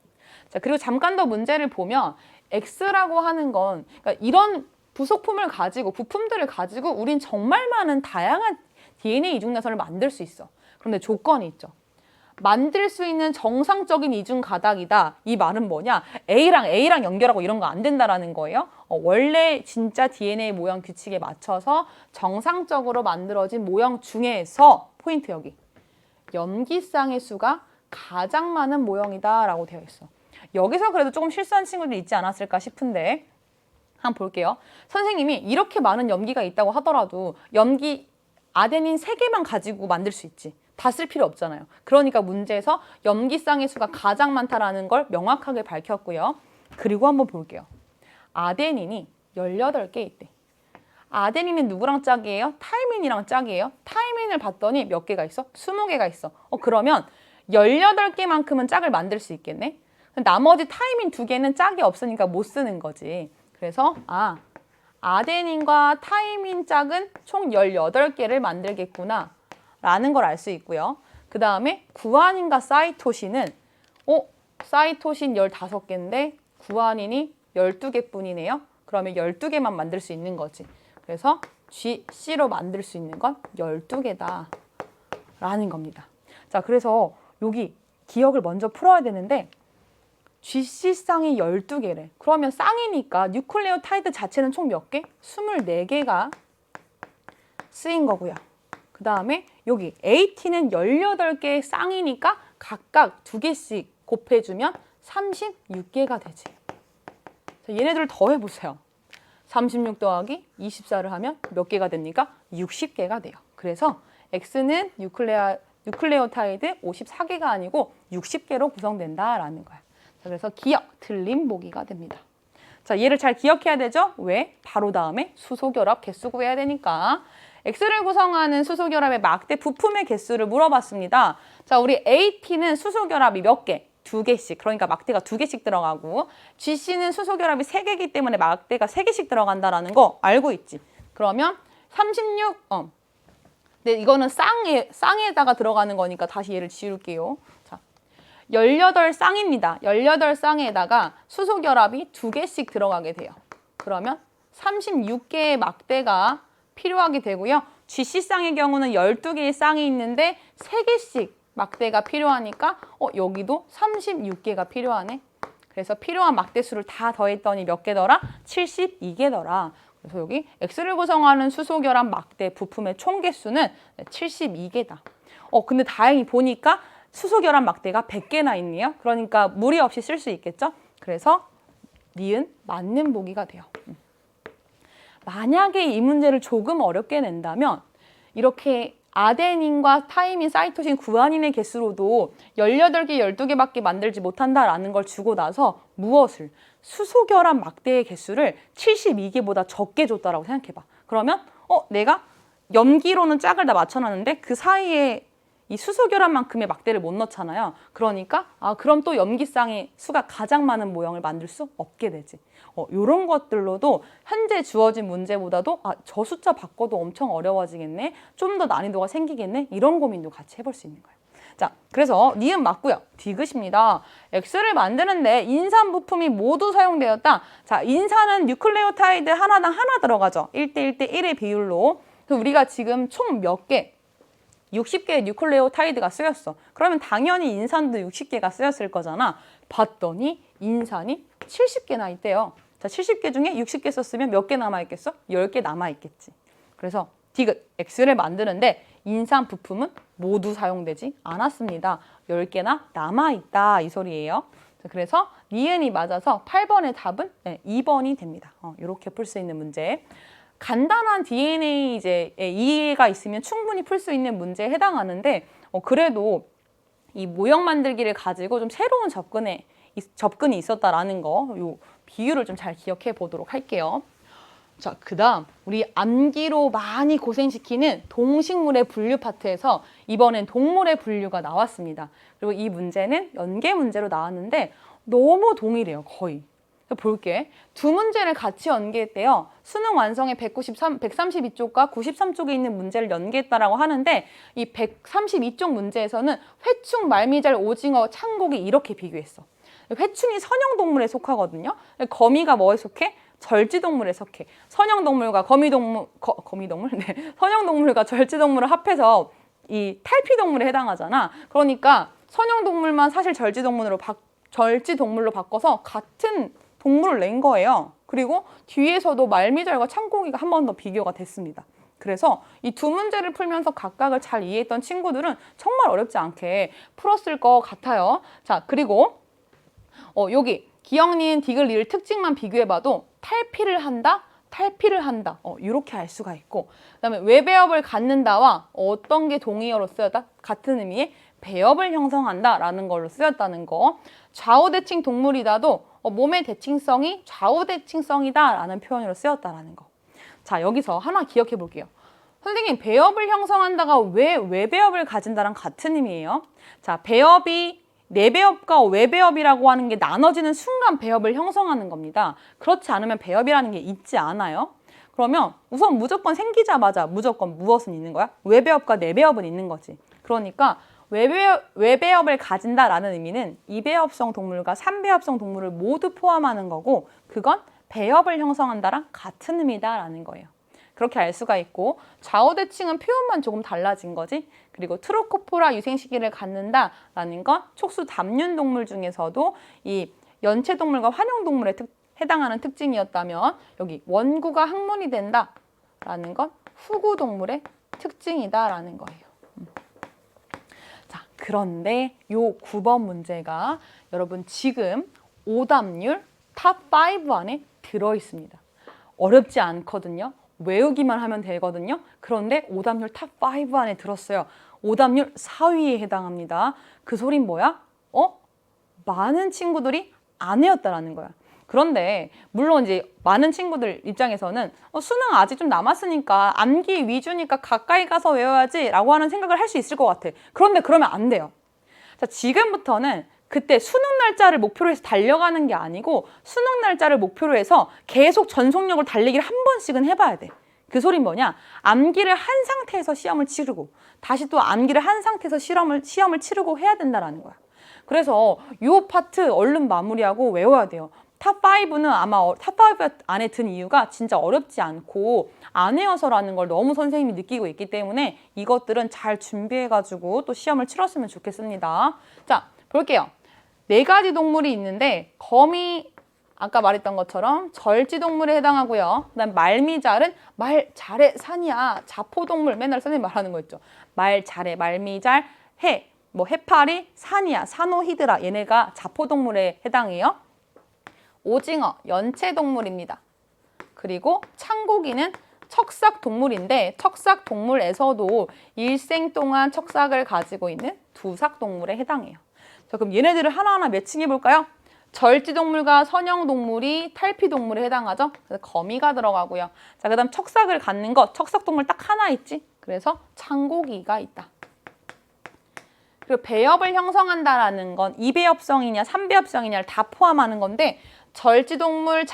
자, 그리고 잠깐 더 문제를 보면 X라고 하는 건 그러니까 이런 부속품을 가지고 부품들을 가지고 우린 정말 많은 다양한 DNA 이중나선을 만들 수 있어. 그런데 조건이 있죠. 만들 수 있는 정상적인 이중 가닥이다. 이 말은 뭐냐? A랑 연결하고 이런 거 안 된다라는 거예요. 원래 진짜 DNA 모형 규칙에 맞춰서 정상적으로 만들어진 모형 중에서 포인트 여기. 염기쌍의 수가 가장 많은 모형이다라고 되어 있어. 여기서 그래도 조금 실수한 친구들이 있지 않았을까 싶은데 한번 볼게요. 선생님이 이렇게 많은 염기가 있다고 하더라도 염기 아데닌 3개만 가지고 만들 수 있지. 다 쓸 필요 없잖아요. 그러니까 문제에서 염기쌍의 수가 가장 많다라는 걸 명확하게 밝혔고요. 그리고 한번 볼게요. 아데닌이 18개 있대. 아데닌은 누구랑 짝이에요? 타이민이랑 짝이에요. 타이민을 봤더니 몇 개가 있어? 20개가 있어. 그러면 18개만큼은 짝을 만들 수 있겠네? 나머지 타이민 2개는 짝이 없으니까 못 쓰는 거지. 그래서 아데닌과 타이민 짝은 총 18개를 만들겠구나 라는 걸 알 수 있고요. 그 다음에 구아닌과 사이토신은 사이토신 15개인데 구아닌이 12개뿐이네요. 그러면 12개만 만들 수 있는 거지. 그래서 GC로 만들 수 있는 건 12개다 라는 겁니다. 자, 그래서 여기 기억을 먼저 풀어야 되는데 GC쌍이 12개래. 그러면 쌍이니까 뉴클레오타이드 자체는 총 몇 개? 24개가 쓰인 거고요. 그 다음에 여기 AT는 18개의 쌍이니까 각각 2개씩 곱해주면 36개가 되지. 자, 얘네들을 더해보세요. 36 더하기 24를 하면 몇 개가 됩니까? 60개가 돼요. 그래서 X는 뉴클레오타이드 54개가 아니고 60개로 구성된다라는 거야. 자, 그래서 기억, 틀림 보기가 됩니다. 자, 얘를 잘 기억해야 되죠? 왜? 바로 다음에 수소결합 개수 구해야 되니까. X를 구성하는 수소결합의 막대 부품의 개수를 물어봤습니다. 자, 우리 AT는 수소결합이 몇 개? 2개씩. 그러니까 막대가 2개씩 들어가고 GC는 수소결합이 3개이기 때문에 막대가 3개씩 들어간다라는 거 알고 있지. 그러면 36, 근데 이거는 쌍에다가 들어가는 거니까 다시 얘를 지울게요. 자, 18쌍입니다. 18쌍에다가 수소결합이 2개씩 들어가게 돼요. 그러면 36개의 막대가 필요하게 되고요. GC쌍의 경우는 12개의 쌍이 있는데 3개씩 막대가 필요하니까 여기도 36개가 필요하네. 그래서 필요한 막대 수를 다 더했더니 몇 개더라? 72개더라. 그래서 여기 X를 구성하는 수소결합 막대 부품의 총 개수는 72개다. 근데 다행히 보니까 수소결합 막대가 100개나 있네요. 그러니까 무리 없이 쓸 수 있겠죠? 그래서 니은 맞는 보기가 돼요. 만약에 이 문제를 조금 어렵게 낸다면 이렇게 아데닌과 타이민, 사이토신, 구아닌의 개수로도 18개, 12개밖에 만들지 못한다라는 걸 주고 나서 무엇을? 수소결합 막대의 개수를 72개보다 적게 줬다라고 생각해봐. 그러면 내가 염기로는 짝을 다 맞춰놨는데 그 사이에 이 수소결합만큼의 막대를 못 넣잖아요. 그러니까 그럼 또 염기쌍의 수가 가장 많은 모형을 만들 수 없게 되지. 이런 것들로도 현재 주어진 문제보다도 저 숫자 바꿔도 엄청 어려워지겠네. 좀 더 난이도가 생기겠네. 이런 고민도 같이 해볼 수 있는 거예요. 자, 그래서 니은 맞고요. 디귿입니다. X를 만드는데 인산 부품이 모두 사용되었다. 자, 인산은 뉴클레오타이드 하나당 하나 들어가죠. 1대1대1의 비율로. 그래서 우리가 지금 총 몇 개? 60개의 뉴클레오타이드가 쓰였어. 그러면 당연히 인산도 60개가 쓰였을 거잖아. 봤더니 인산이 70개나 있대요. 자, 70개 중에 60개 썼으면 몇 개 남아있겠어? 10개 남아있겠지. 그래서 디귿, X를 만드는데 인산 부품은 모두 사용되지 않았습니다. 10개나 남아있다 이 소리예요. 그래서 니은이 맞아서 8번의 답은 2번이 됩니다. 이렇게 풀 수 있는 문제. 간단한 DNA 이해가 있으면 충분히 풀 수 있는 문제에 해당하는데 그래도 이 모형 만들기를 가지고 좀 새로운 접근이 있었다라는 거, 요 비율을 좀 잘 기억해 보도록 할게요. 자, 그다음 우리 암기로 많이 고생시키는 동식물의 분류 파트에서 이번엔 동물의 분류가 나왔습니다. 그리고 이 문제는 연계 문제로 나왔는데 너무 동일해요, 거의. 볼게. 두 문제를 같이 연계했대요. 수능 완성의 132쪽과 93쪽에 있는 문제를 연계했다라고 하는데 이 132쪽 문제에서는 회충, 말미잘, 오징어, 창고기 이렇게 비교했어. 회충이 선형동물에 속하거든요. 거미가 뭐에 속해? 절지동물에 속해. 선형동물과 거미동물? 네. 선형동물과 절지동물을 합해서 이 탈피동물에 해당하잖아. 그러니까 선형동물만 사실 절지동물로 바꿔서 같은 동물을 낸 거예요. 그리고 뒤에서도 말미잘과 창고기가 한 번 더 비교가 됐습니다. 그래서 이 두 문제를 풀면서 각각을 잘 이해했던 친구들은 정말 어렵지 않게 풀었을 것 같아요. 자, 그리고 여기 기역, 니은, 디귿, 리을 특징만 비교해봐도 탈피를 한다, 이렇게 알 수가 있고, 그다음에 외배업을 갖는다와 어떤 게 동의어로 쓰였다? 같은 의미의 배업을 형성한다라는 걸로 쓰였다는 거. 좌우대칭 동물이다도 몸의 대칭성이 좌우대칭성이다라는 표현으로 쓰였다라는 거. 자, 여기서 하나 기억해 볼게요. 선생님, 배업을 형성한다가 왜 외배업을 가진다랑 같은 의미예요? 자, 배업이 내배업과 외배업이라고 하는 게 나눠지는 순간 배업을 형성하는 겁니다. 그렇지 않으면 배업이라는 게 있지 않아요. 그러면 우선 무조건 생기자마자 무조건 무엇은 있는 거야? 외배업과 내배업은 있는 거지. 그러니까 외배업을 가진다라는 의미는 2배업성 동물과 3배업성 동물을 모두 포함하는 거고, 그건 배업을 형성한다랑 같은 의미다라는 거예요. 그렇게 알 수가 있고, 좌우대칭은 표현만 조금 달라진 거지. 그리고 트로코포라 유생시기를 갖는다라는 건 촉수 담륜 동물 중에서도 이 연체동물과 환영동물에 해당하는 특징이었다면, 여기 원구가 학문이 된다라는 건 후구동물의 특징이다라는 거예요. 자, 그런데 요 9번 문제가 여러분 지금 오답률 탑5 안에 들어있습니다. 어렵지 않거든요. 외우기만 하면 되거든요. 그런데 오답률 탑5 안에 들었어요. 오답률 4위에 해당합니다. 그 소린 뭐야? 많은 친구들이 안 외웠다라는 거야. 그런데 물론 이제 많은 친구들 입장에서는 수능 아직 좀 남았으니까 암기 위주니까 가까이 가서 외워야지 라고 하는 생각을 할 수 있을 것 같아. 그런데 그러면 안 돼요. 자, 지금부터는 그때 수능 날짜를 목표로 해서 달려가는 게 아니고 수능 날짜를 목표로 해서 계속 전속력을 달리기를 한 번씩은 해봐야 돼. 그 소린 뭐냐? 암기를 한 상태에서 시험을 치르고 다시 또 암기를 한 상태에서 시험을 치르고 해야 된다라는 거야. 그래서 이 파트 얼른 마무리하고 외워야 돼요. 탑5는 아마 탑5 안에 든 이유가 진짜 어렵지 않고 안 외워서라는 걸 너무 선생님이 느끼고 있기 때문에 이것들은 잘 준비해가지고 또 시험을 치렀으면 좋겠습니다. 자, 볼게요. 4가지 동물이 있는데 거미, 아까 말했던 것처럼 절지동물에 해당하고요. 그다음 말미잘은 말, 잘해, 산이야. 자포동물 맨날 선생님 말하는 거 있죠. 말, 잘해, 말미잘, 해, 해파리, 산이야. 산호히드라. 얘네가 자포동물에 해당해요. 오징어, 연체동물입니다. 그리고 창고기는 척삭동물인데 척삭동물에서도 일생 동안 척삭을 가지고 있는 두삭동물에 해당해요. 자, 그럼 얘네들을 하나하나 매칭해 볼까요? 절지동물과 선형동물이 탈피동물에 해당하죠. 그래서 거미가 들어가고요. 자, 그다음 척삭을 갖는 것, 척삭동물 딱 하나 있지. 그래서 창고기가 있다. 그리고 배업을 형성한다라는 건 2배업성이냐 3배업성이냐를 다 포함하는 건데 절지동물,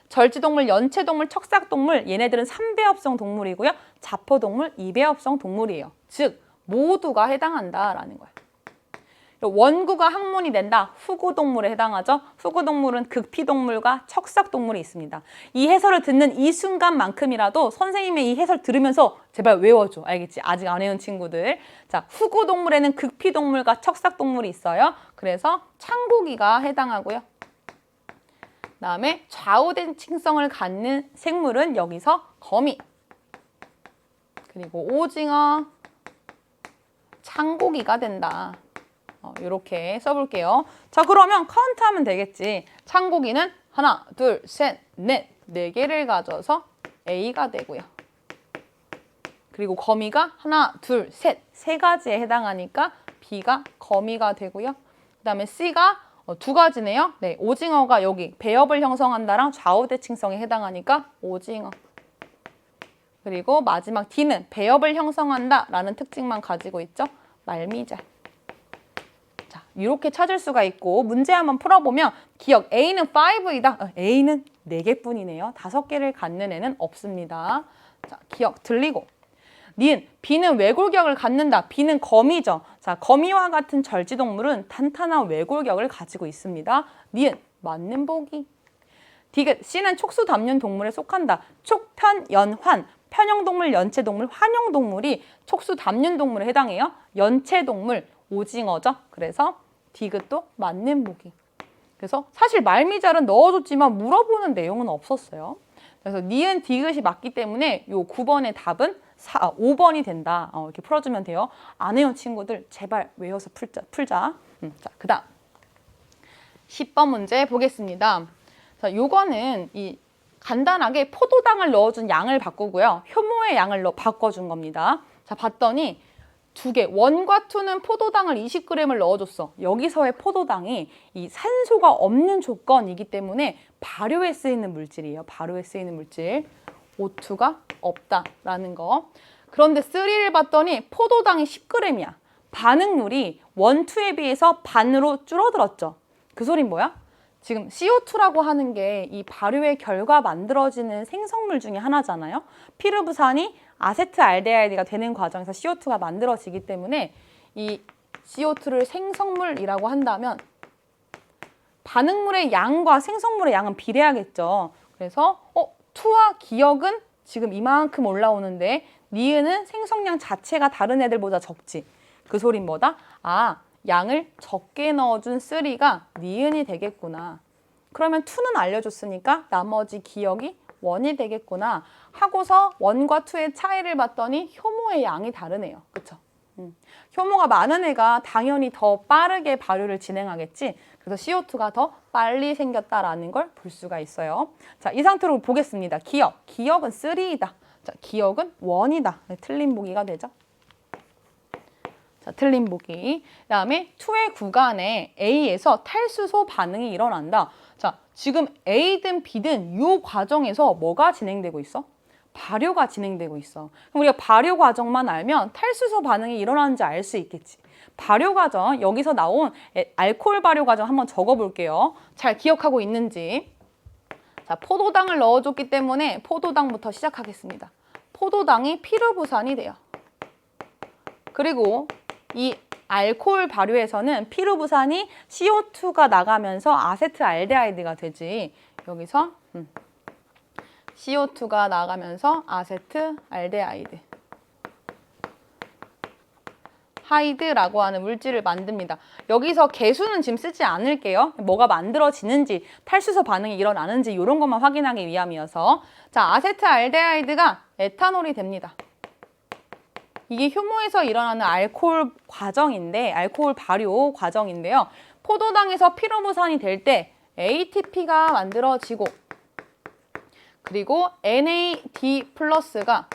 절지동물, 연체동물, 척삭동물 얘네들은 3배업성 동물이고요. 자포동물 2배업성 동물이에요. 즉 모두가 해당한다라는 거예요. 원구가 학문이 된다. 후구동물에 해당하죠. 후구동물은 극피동물과 척삭동물이 있습니다. 이 해설을 듣는 이 순간만큼이라도 선생님의 이 해설 들으면서 제발 외워줘. 알겠지? 아직 안 외운 친구들. 자, 후구동물에는 극피동물과 척삭동물이 있어요. 그래서 창고기가 해당하고요. 그다음에 좌우대칭성을 갖는 생물은 여기서 거미, 그리고 오징어, 창고기가 된다. 이렇게 써볼게요. 자, 그러면 카운트하면 되겠지. 창고기는 하나, 둘, 셋, 넷, 네 개를 가져서 A가 되고요. 그리고 거미가 하나, 둘, 셋, 세 가지에 해당하니까 B가 거미가 되고요. 그 다음에 C가 두 가지네요. 네, 오징어가 여기 배엽을 형성한다랑 좌우대칭성에 해당하니까 오징어. 그리고 마지막 D는 배엽을 형성한다 라는 특징만 가지고 있죠. 말미잘. 자, 이렇게 찾을 수가 있고 문제 한번 풀어보면 기억 A는 5이다. A는 4개뿐이네요. 5개를 갖는 애는 없습니다. 자, 기억 들리고. 니은 B는 외골격을 갖는다. B는 거미죠. 자, 거미와 같은 절지동물은 탄탄한 외골격을 가지고 있습니다. 니은 맞는 보기. 디귿 C는 촉수담륜 동물에 속한다. 촉편연환 편형동물, 연체동물, 환형동물이 촉수담륜 동물에 해당해요. 연체동물 오징어죠. 그래서 디귿도 맞는 보기. 그래서 사실 말미잘은 넣어줬지만 물어보는 내용은 없었어요. 그래서 니은 디귿이 맞기 때문에 요 9번의 답은 5번이 된다. 이렇게 풀어주면 돼요. 안 외운 친구들 제발 외워서 풀자. 자, 그 다음 10번 문제 보겠습니다. 자, 요거는 간단하게 포도당을 넣어준 양을 바꾸고요. 효모의 양을 바꿔준 겁니다. 자, 봤더니 두 개, 1과 2는 포도당을 20g을 넣어줬어. 여기서의 포도당이 이 산소가 없는 조건이기 때문에 발효에 쓰이는 물질이에요. 발효에 쓰이는 물질. O2가 없다라는 거. 그런데 3를 봤더니 포도당이 10g이야. 반응률이 1, 2에 비해서 반으로 줄어들었죠. 그 소린 뭐야? 지금 CO2라고 하는 게 이 발효의 결과 만들어지는 생성물 중에 하나잖아요. 피르부산이 아세트알데하이드가 되는 과정에서 CO2가 만들어지기 때문에 이 CO2를 생성물이라고 한다면 반응물의 양과 생성물의 양은 비례하겠죠. 그래서 2와 기억은 지금 이만큼 올라오는데 니은은 생성량 자체가 다른 애들보다 적지. 그 소린 뭐다? 아, 양을 적게 넣어준 3가 니은이 되겠구나. 그러면 2는 알려줬으니까 나머지 기억이 1이 되겠구나 하고서 1과 2의 차이를 봤더니 효모의 양이 다르네요. 그쵸? 효모가 많은 애가 당연히 더 빠르게 발효를 진행하겠지. 그래서 CO2가 더 빨리 생겼다라는 걸 볼 수가 있어요. 자, 이 상태로 보겠습니다. 기억. 기억은 3이다. 자, 기억은 1이다. 네, 틀린 보기가 되죠. 자, 틀린 보기. 그다음에 2의 구간에 A에서 탈수소 반응이 일어난다. 자, 지금 A든 B든 이 과정에서 뭐가 진행되고 있어? 발효가 진행되고 있어. 그럼 우리가 발효 과정만 알면 탈수소 반응이 일어나는지 알 수 있겠지. 발효 과정, 여기서 나온 알코올 발효 과정 한번 적어볼게요. 잘 기억하고 있는지. 자, 포도당을 넣어줬기 때문에 포도당부터 시작하겠습니다. 포도당이 피르부산이 돼요. 그리고 이 알코올 발효에서는 피르부산이 CO2가 나가면서 아세트알데하이드가 되지. 여기서 CO2가 나가면서 아세트알데하이드. 하이드라고 하는 물질을 만듭니다. 여기서 개수는 지금 쓰지 않을게요. 뭐가 만들어지는지, 탈수소 반응이 일어나는지 이런 것만 확인하기 위함이어서. 자, 아세트알데하이드가 에탄올이 됩니다. 이게 효모에서 일어나는 알코올 과정인데, 알코올 발효 과정인데요. 포도당에서 피르부산이 될 때 ATP가 만들어지고 그리고 NAD 플러스가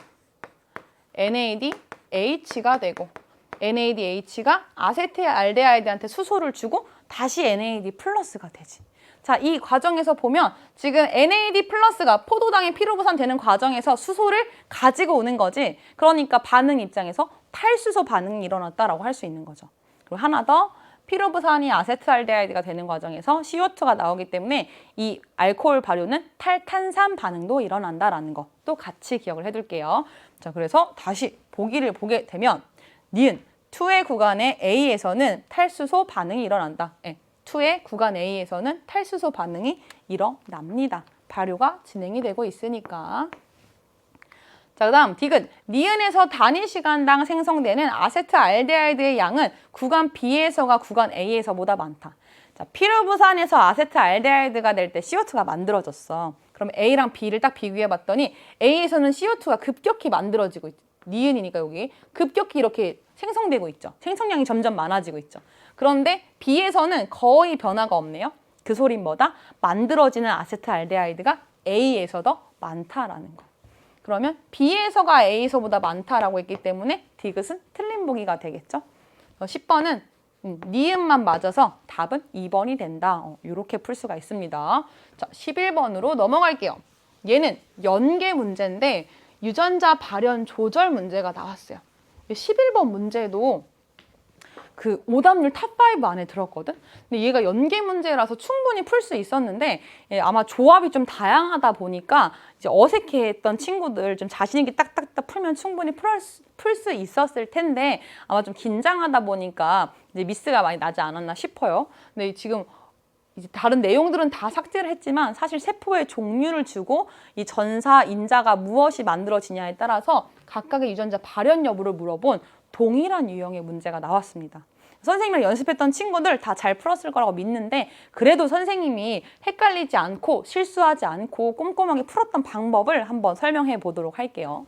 NADH가 되고 NADH가 아세트알데하이드한테 수소를 주고 다시 NAD 플러스가 되지. 자, 이 과정에서 보면 지금 NAD 플러스가 포도당이 피르부산 되는 과정에서 수소를 가지고 오는 거지. 그러니까 반응 입장에서 탈수소 반응이 일어났다라고 할 수 있는 거죠. 그리고 하나 더, 피르부산이 아세트알데하이드가 되는 과정에서 CO2가 나오기 때문에 이 알코올 발효는 탈탄산 반응도 일어난다라는 것도 같이 기억을 해둘게요. 자, 그래서 다시 보기를 보게 되면 니은 2의 구간의 A에서는 탈수소 반응이 일어난다. 2의 구간 A에서는 탈수소 반응이 일어납니다. 발효가 진행이 되고 있으니까. 자, 그 다음 디귿. 니은에서 단위 시간당 생성되는 아세트알데하이드의 양은 구간 B에서가 구간 A에서보다 많다. 자, 피르부산에서 아세트알데하이드가 될 때 CO2가 만들어졌어. 그럼 A랑 B를 딱 비교해 봤더니 A에서는 CO2가 급격히 만들어지고 니은이니까 여기 급격히 이렇게 생성되고 있죠. 생성량이 점점 많아지고 있죠. 그런데 B에서는 거의 변화가 없네요. 그 소린 뭐다? 만들어지는 아세트알데하이드가 A에서 더 많다라는 거. 그러면 B에서가 A에서보다 많다라고 했기 때문에 디귿은 틀린 보기가 되겠죠. 10번은 니은만 맞아서 답은 2번이 된다. 이렇게 풀 수가 있습니다. 자, 11번으로 넘어갈게요. 얘는 연계 문제인데 유전자 발현 조절 문제가 나왔어요. 11번 문제도 그 오답률 탑5 안에 들었거든? 근데 얘가 연계 문제라서 충분히 풀 수 있었는데 아마 조합이 좀 다양하다 보니까 이제 어색해했던 친구들 좀 자신 있게 딱딱딱 풀면 충분히 풀 수 있었을 텐데 아마 좀 긴장하다 보니까 이제 미스가 많이 나지 않았나 싶어요. 근데 지금 이제 다른 내용들은 다 삭제를 했지만 사실 세포의 종류를 주고 이 전사, 인자가 무엇이 만들어지냐에 따라서 각각의 유전자 발현 여부를 물어본 동일한 유형의 문제가 나왔습니다. 선생님이랑 연습했던 친구들 다 잘 풀었을 거라고 믿는데 그래도 선생님이 헷갈리지 않고 실수하지 않고 꼼꼼하게 풀었던 방법을 한번 설명해 보도록 할게요.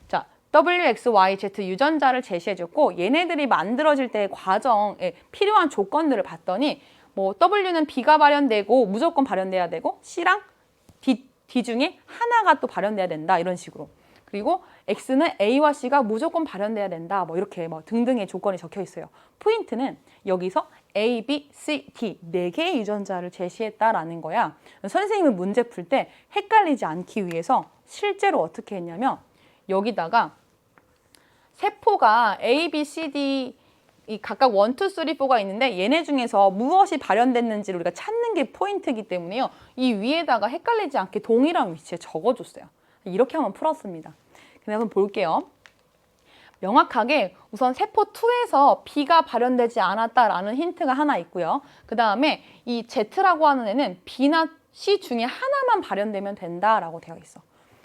자, W, X, Y, Z 유전자를 제시해줬고 얘네들이 만들어질 때의 과정에 필요한 조건들을 봤더니 뭐 W는 B가 발현되고 무조건 발현돼야 되고 C랑 D 중에 하나가 또 발현돼야 된다 이런 식으로. 그리고 X는 A와 C가 무조건 발현돼야 된다. 뭐 이렇게 뭐 등등의 조건이 적혀 있어요. 포인트는 여기서 A, B, C, D 4개의 유전자를 제시했다라는 거야. 선생님은 문제 풀 때 헷갈리지 않기 위해서 실제로 어떻게 했냐면 여기다가 세포가 A, B, C, D 이 각각 1, 2, 3, 4가 있는데 얘네 중에서 무엇이 발현됐는지를 우리가 찾는 게 포인트이기 때문에요. 이 위에다가 헷갈리지 않게 동일한 위치에 적어줬어요. 이렇게 한번 풀었습니다. 그럼 한번 볼게요. 명확하게 우선 세포 2에서 B가 발현되지 않았다라는 힌트가 하나 있고요. 그 다음에 이 Z라고 하는 애는 B나 C 중에 하나만 발현되면 된다라고 되어 있어.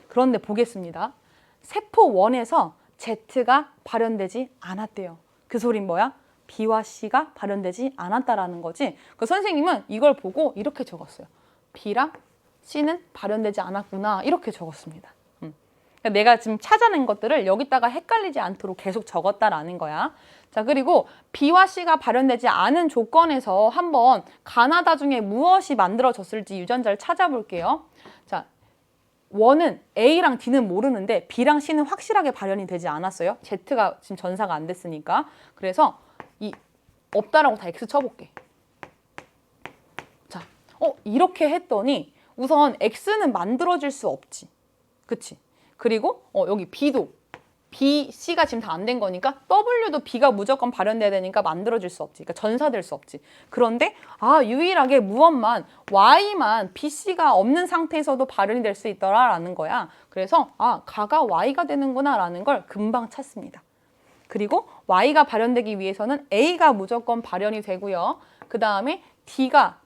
그런데 보겠습니다. 세포 1에서 Z가 발현되지 않았대요. 그 소린 뭐야? B와 C가 발현되지 않았다라는 거지. 그 선생님은 이걸 보고 이렇게 적었어요. B랑 C는 발현되지 않았구나 이렇게 적었습니다. 그러니까 내가 지금 찾아낸 것들을 여기다가 헷갈리지 않도록 계속 적었다라는 거야. 자, 그리고 B와 C가 발현되지 않은 조건에서 한번 가나다 중에 무엇이 만들어졌을지 유전자를 찾아볼게요. 자, 1은 A랑 D는 모르는데 B랑 C는 확실하게 발현이 되지 않았어요. Z가 지금 전사가 안 됐으니까. 그래서 이 없다라고 다 X 쳐볼게. 자, 이렇게 했더니 우선 X는 만들어질 수 없지. 그치? 그리고 여기 B도 B, C가 지금 다 안 된 거니까 W도 B가 무조건 발현돼야 되니까 만들어질 수 없지. 그러니까 전사될 수 없지. 그런데 유일하게 무엇만 Y만 B, C가 없는 상태에서도 발현이 될 수 있더라라는 거야. 그래서 가가 Y가 되는구나 라는 걸 금방 찾습니다. 그리고 Y가 발현되기 위해서는 A가 무조건 발현이 되고요. 그 다음에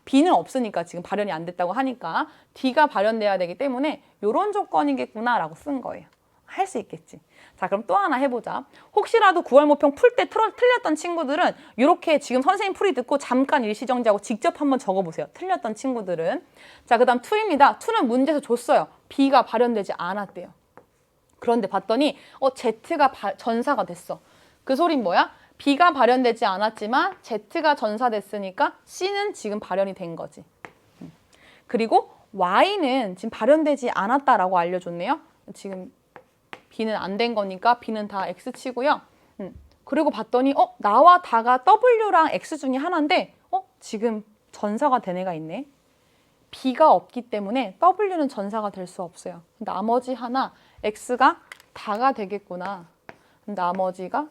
B는 없으니까 지금 발현이 안 됐다고 하니까 D가 발현돼야 되기 때문에 이런 조건이겠구나라고 쓴 거예요. 할 수 있겠지. 자, 그럼 또 하나 해보자. 혹시라도 9월 모평 풀 때 틀렸던 친구들은 이렇게 지금 선생님 풀이 듣고 잠깐 일시정지하고 직접 한번 적어보세요. 틀렸던 친구들은. 자, 그 다음 2입니다. 2는 문제에서 줬어요. B가 발현되지 않았대요. 그런데 봤더니 Z가 전사가 됐어. 그 소린 뭐야? B가 발현되지 않았지만 Z가 전사됐으니까 C는 지금 발현이 된 거지. 그리고 Y는 지금 발현되지 않았다라고 알려줬네요. 지금 B는 안 된 거니까 B는 다 X 치고요. 그리고 봤더니 나와 다가 W랑 X 중에 하나인데 지금 전사가 된 애가 있네. B가 없기 때문에 W는 전사가 될 수 없어요. 나머지 하나 X가 다가 되겠구나. 나머지가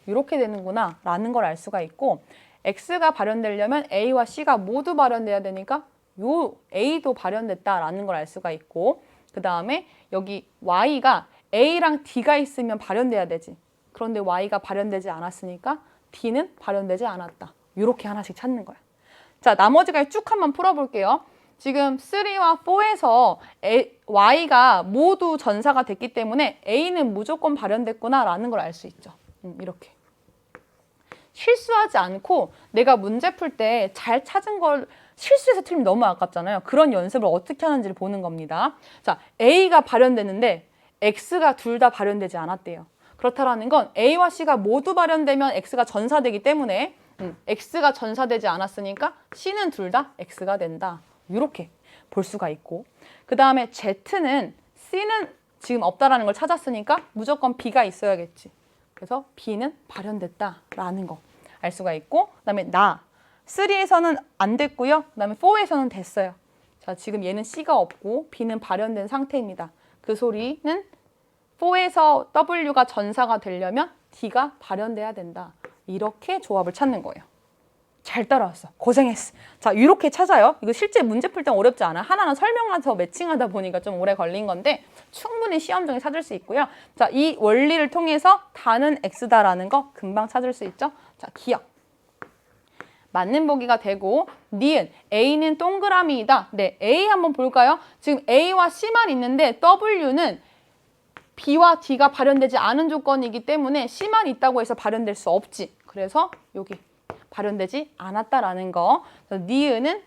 이렇게 되는구나 라는 걸 알 수가 있고 X가 발현되려면 A와 C가 모두 발현돼야 되니까 요 A도 발현됐다라는 걸 알 수가 있고 그 다음에 여기 Y가 A랑 D가 있으면 발현돼야 되지. 그런데 Y가 발현되지 않았으니까 D는 발현되지 않았다. 이렇게 하나씩 찾는 거야. 자, 나머지까지 쭉 한번 풀어볼게요. 지금 3와 4에서 Y가 모두 전사가 됐기 때문에 A는 무조건 발현됐구나라는 걸 알 수 있죠. 이렇게. 실수하지 않고 내가 문제 풀 때 잘 찾은 걸 실수해서 틀리면 너무 아깝잖아요. 그런 연습을 어떻게 하는지를 보는 겁니다. 자, A가 발현됐는데 X가 둘 다 발현되지 않았대요. 그렇다라는 건 A와 C가 모두 발현되면 X가 전사되기 때문에 X가 전사되지 않았으니까 C는 둘 다 X가 된다. 이렇게 볼 수가 있고, 그 다음에 Z는 C는 지금 없다라는 걸 찾았으니까 무조건 B가 있어야겠지. 그래서 B는 발현됐다라는 거 알 수가 있고, 그 다음에 3에서는 안 됐고요. 그 다음에 4에서는 됐어요. 자, 지금 얘는 C가 없고 B는 발현된 상태입니다. 그 소리는 4에서 W가 전사가 되려면 D가 발현돼야 된다. 이렇게 조합을 찾는 거예요. 잘 따라왔어. 고생했어. 자, 이렇게 찾아요. 이거 실제 문제 풀 땐 어렵지 않아. 하나는 설명하면서 매칭하다 보니까 좀 오래 걸린 건데 충분히 시험 중에 찾을 수 있고요. 자, 이 원리를 통해서 다는 X다라는 거 금방 찾을 수 있죠. 자, 기억. 맞는 보기가 되고, 니은 A는 동그라미이다. 네, A 한번 볼까요? 지금 A와 C만 있는데 W는 B와 D가 발현되지 않은 조건이기 때문에 C만 있다고 해서 발현될 수 없지. 그래서 여기 발현되지 않았다라는 거. 니은은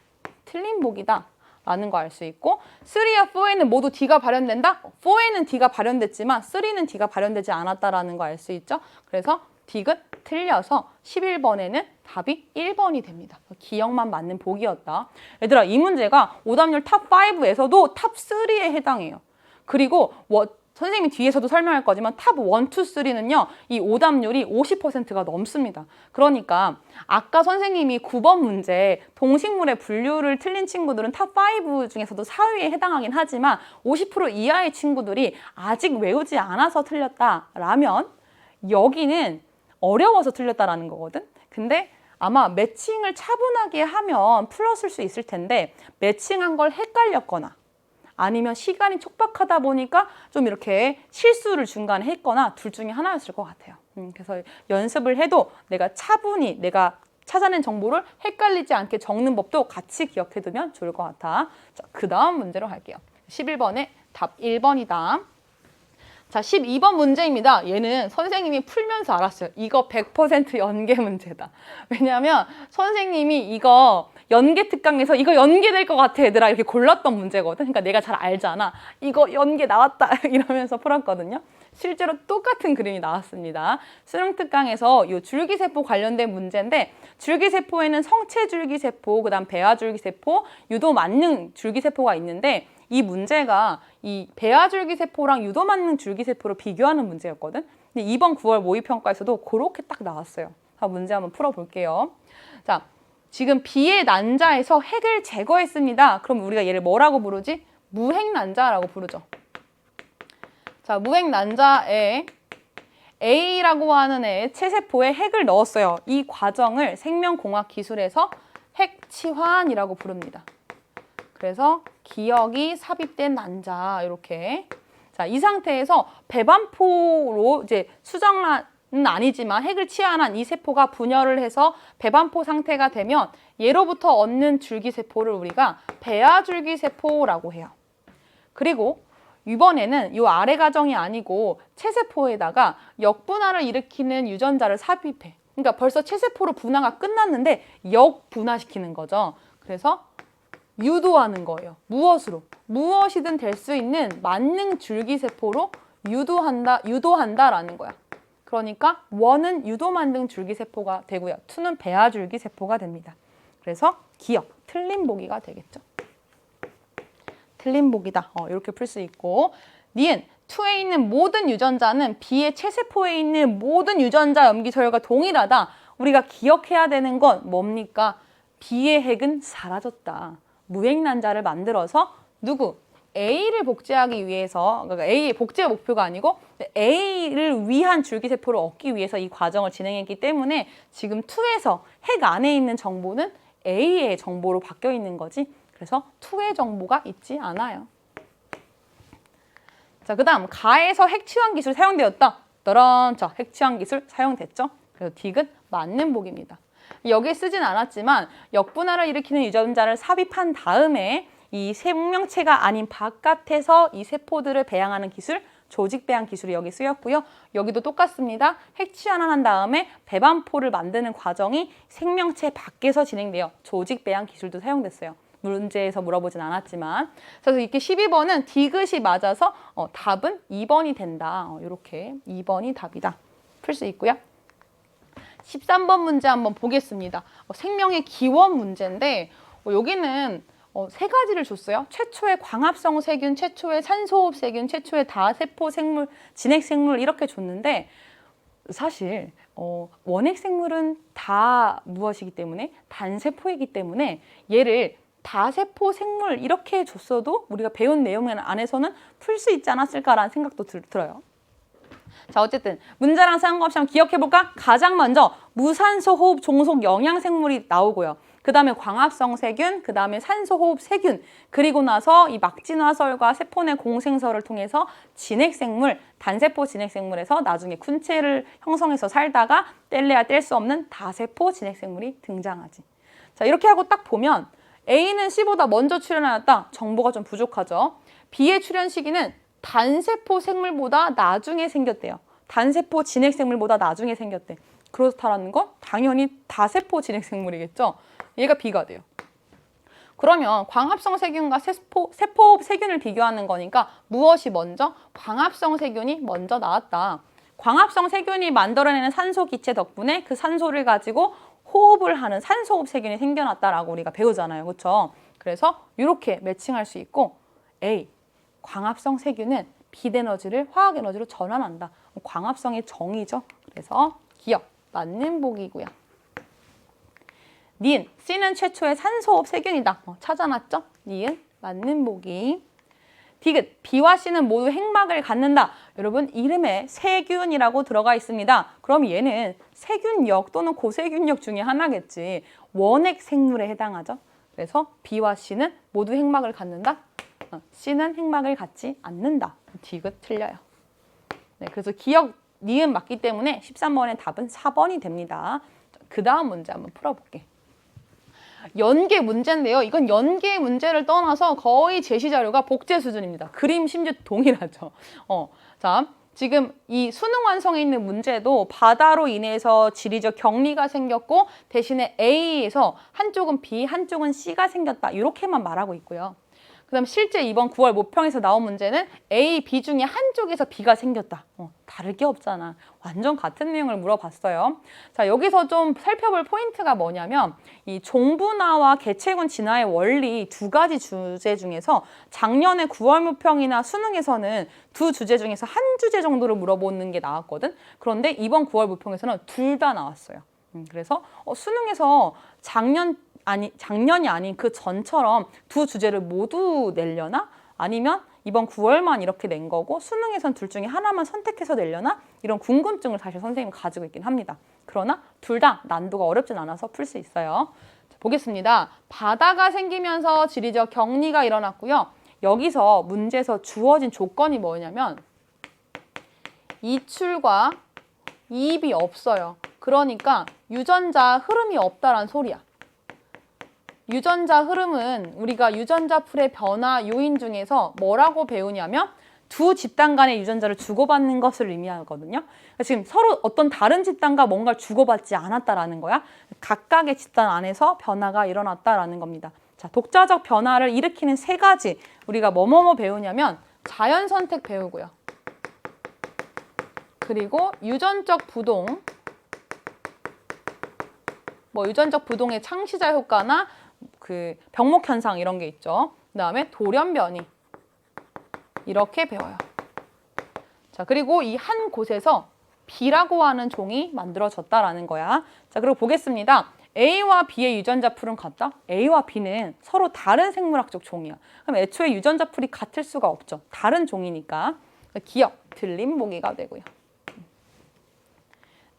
틀린 보기다 라는 거 알 수 있고, 3와 4에는 모두 D가 발현된다? 4에는 D가 발현됐지만 3는 D가 발현되지 않았다라는 거 알 수 있죠. 그래서 디귿 틀려서 11번에는 답이 1번이 됩니다. 기억만 맞는 보기였다. 얘들아, 이 문제가 오답률 탑5에서도 탑3에 해당해요. 그리고 선생님이 뒤에서도 설명할 거지만 탑 1, 2, 3는요. 이 오답률이 50%가 넘습니다. 그러니까 아까 선생님이 9번 문제 동식물의 분류를 틀린 친구들은 탑 5 중에서도 4위에 해당하긴 하지만 50% 이하의 친구들이 아직 외우지 않아서 틀렸다라면 여기는 어려워서 틀렸다라는 거거든. 근데 아마 매칭을 차분하게 하면 풀었을 수 있을 텐데 매칭한 걸 헷갈렸거나 아니면 시간이 촉박하다 보니까 좀 이렇게 실수를 중간에 했거나 둘 중에 하나였을 것 같아요. 그래서 연습을 해도 내가 차분히 내가 찾아낸 정보를 헷갈리지 않게 적는 법도 같이 기억해두면 좋을 것 같아. 자, 그 다음 문제로 갈게요. 11번에 답 1번이다. 자, 12번 문제입니다. 얘는 선생님이 풀면서 알았어요. 이거 100% 연계 문제다. 왜냐하면 선생님이 이거 연계 특강에서 이거 연계될 것 같아 얘들아 이렇게 골랐던 문제거든. 그러니까 내가 잘 알잖아. 이거 연계 나왔다 이러면서 풀었거든요. 실제로 똑같은 그림이 나왔습니다. 수능 특강에서 이 줄기세포 관련된 문제인데 줄기세포에는 성체줄기세포, 그다음 배아줄기세포, 유도만능 줄기세포가 있는데 이 문제가 이 배아줄기세포랑 유도만능 줄기세포를 비교하는 문제였거든. 근데 이번 9월 모의평가에서도 그렇게 딱 나왔어요. 자, 문제 한번 풀어볼게요. 자, 지금 B의 난자에서 핵을 제거했습니다. 그럼 우리가 얘를 뭐라고 부르지? 무핵난자라고 부르죠. 자, 무핵난자에 A라고 하는 애의 체세포에 핵을 넣었어요. 이 과정을 생명공학 기술에서 핵치환이라고 부릅니다. 그래서 기억이 삽입된 난자 이렇게. 자, 이 상태에서 배반포로 이제 수정란은 아니지만 핵을 치환한 이 세포가 분열을 해서 배반포 상태가 되면 얘로부터 얻는 줄기세포를 우리가 배아줄기세포라고 해요. 그리고 이번에는 이 아래 과정이 아니고 체세포에다가 역분화를 일으키는 유전자를 삽입해. 그러니까 벌써 체세포로 분화가 끝났는데 역분화시키는 거죠. 그래서 유도하는 거예요. 무엇으로? 무엇이든 될 수 있는 만능 줄기세포로 유도한다라는 거야. 그러니까 1은 유도만능 줄기세포가 되고요. 2는 배아줄기세포가 됩니다. 그래서 기억, 틀린 보기가 되겠죠. 틀린 보기다. 이렇게 풀 수 있고, 니은 2에 있는 모든 유전자는 B의 체세포에 있는 모든 유전자 염기서열과 동일하다. 우리가 기억해야 되는 건 뭡니까? B의 핵은 사라졌다. 무핵난자를 만들어서 누구? A를 복제하기 위해서, 그러니까 A의 복제가 목표가 아니고 A를 위한 줄기세포를 얻기 위해서 이 과정을 진행했기 때문에 지금 2에서 핵 안에 있는 정보는 A의 정보로 바뀌어 있는 거지. 그래서 2의 정보가 있지 않아요. 자, 그 다음 가에서 핵치환 기술 사용되었다. 따란, 자, 핵치환 기술 사용됐죠. 그래서 디귿 맞는 보기입니다. 여기에 쓰진 않았지만 역분화를 일으키는 유전자를 삽입한 다음에 이 생명체가 아닌 바깥에서 이 세포들을 배양하는 기술, 조직 배양 기술이 여기 쓰였고요. 여기도 똑같습니다. 핵치환을 한 다음에 배반포를 만드는 과정이 생명체 밖에서 진행돼요. 조직 배양 기술도 사용됐어요. 문제에서 물어보진 않았지만. 그래서 이렇게 12번은 디귿이 맞아서 답은 2번이 된다. 이렇게 2번이 답이다. 풀 수 있고요. 13번 문제 한번 보겠습니다. 생명의 기원 문제인데 여기는 세 가지를 줬어요. 최초의 광합성 세균, 최초의 산소호흡 세균, 최초의 다세포 생물, 진핵 생물 이렇게 줬는데 사실 원핵 생물은 다 무엇이기 때문에 단세포이기 때문에 얘를 다세포 생물 이렇게 줬어도 우리가 배운 내용 안에서는 풀 수 있지 않았을까라는 생각도 들어요. 자, 어쨌든 문제랑 상관없이 한번 기억해볼까? 가장 먼저 무산소 호흡 종속 영양생물이 나오고요. 그 다음에 광합성 세균, 그 다음에 산소호흡 세균, 그리고 나서 이 막진화설과 세포 내 공생설을 통해서 진핵생물, 단세포 진핵생물에서 나중에 군체를 형성해서 살다가 뗄래야 뗄 수 없는 다세포 진핵생물이 등장하지. 자, 이렇게 하고 딱 보면 A는 C보다 먼저 출현하였다. 정보가 좀 부족하죠. B의 출현 시기는 단세포 생물보다 나중에 생겼대요. 단세포 진핵생물보다 나중에 생겼대. 그렇다라는 건 당연히 다세포 진핵생물이겠죠. 얘가 B가 돼요. 그러면 광합성 세균과 세포호흡 세균을 비교하는 거니까 무엇이 먼저? 광합성 세균이 먼저 나왔다. 광합성 세균이 만들어내는 산소 기체 덕분에 그 산소를 가지고 호흡을 하는 산소호흡 세균이 생겨났다라고 우리가 배우잖아요. 그렇죠? 그래서 이렇게 매칭할 수 있고 A, 광합성 세균은 빛에너지를 화학에너지로 전환한다. 광합성의 정의죠. 그래서 기억, 맞는 보기고요. 니은, C는 최초의 산소호흡 세균이다. 찾아놨죠? 니은, 맞는 보기. 디귿, B와 C는 모두 핵막을 갖는다. 여러분, 이름에 세균이라고 들어가 있습니다. 그럼 얘는 세균력 또는 고세균력 중에 하나겠지. 원핵 생물에 해당하죠. 그래서 B와 C는 모두 핵막을 갖는다. C는 핵막을 갖지 않는다. 디귿 틀려요. 네, 그래서 기억, 니은 맞기 때문에 13번의 답은 4번이 됩니다. 그 다음 문제 한번 풀어볼게. 연계 문제인데요. 이건 연계 문제를 떠나서 거의 제시 자료가 복제 수준입니다. 그림 심지어 동일하죠. 자, 지금 이 수능 완성에 있는 문제도 바다로 인해서 지리적 격리가 생겼고 대신에 A에서 한쪽은 B, 한쪽은 C가 생겼다. 이렇게만 말하고 있고요. 그 다음 실제 이번 9월 모평에서 나온 문제는 A, B 중에 한쪽에서 B가 생겼다. 다를 게 없잖아. 완전 같은 내용을 물어봤어요. 자, 여기서 좀 살펴볼 포인트가 뭐냐면 이 종분화와 개체군 진화의 원리 두 가지 주제 중에서 작년에 9월 모평이나 수능에서는 두 주제 중에서 한 주제 정도를 물어보는 게 나왔거든. 그런데 이번 9월 모평에서는 둘 다 나왔어요. 그래서 수능에서 작년이 아닌 그 전처럼 두 주제를 모두 내려나? 아니면 이번 9월만 이렇게 낸 거고 수능에선 둘 중에 하나만 선택해서 내려나? 이런 궁금증을 사실 선생님은 가지고 있긴 합니다. 그러나 둘 다 난도가 어렵진 않아서 풀 수 있어요. 자, 보겠습니다. 바다가 생기면서 지리적 격리가 일어났고요. 여기서 문제에서 주어진 조건이 뭐냐면 이출과 이입이 없어요. 그러니까 유전자 흐름이 없다란 소리야. 유전자 흐름은 우리가 유전자 풀의 변화 요인 중에서 뭐라고 배우냐면 두 집단 간의 유전자를 주고받는 것을 의미하거든요. 지금 서로 어떤 다른 집단과 뭔가를 주고받지 않았다라는 거야. 각각의 집단 안에서 변화가 일어났다라는 겁니다. 자, 독자적 변화를 일으키는 세 가지 우리가 뭐뭐뭐 배우냐면 자연 선택 배우고요. 그리고 유전적 부동, 유전적 부동의 창시자 효과나 그 병목 현상 이런 게 있죠. 그 다음에 돌연 변이 이렇게 배워요. 자, 그리고 이 한 곳에서 B라고 하는 종이 만들어졌다라는 거야. 자, 그리고 보겠습니다. A와 B의 유전자 풀은 같다? A와 B는 서로 다른 생물학적 종이야. 그럼 애초에 유전자 풀이 같을 수가 없죠. 다른 종이니까. 기억, 틀림 보기가 되고요.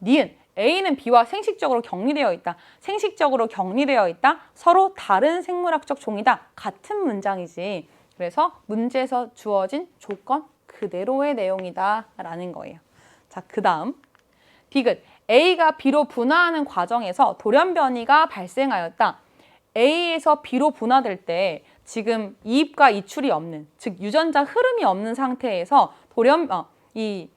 니은, A는 B와 생식적으로 격리되어 있다. 생식적으로 격리되어 있다. 서로 다른 생물학적 종이다. 같은 문장이지. 그래서 문제에서 주어진 조건 그대로의 내용이다 라는 거예요. 자, 그 다음 디귿, A가 B로 분화하는 과정에서 돌연 변이가 발생하였다. A에서 B로 분화될 때 지금 이입과 이출이 없는, 즉 유전자 흐름이 없는 상태에서 이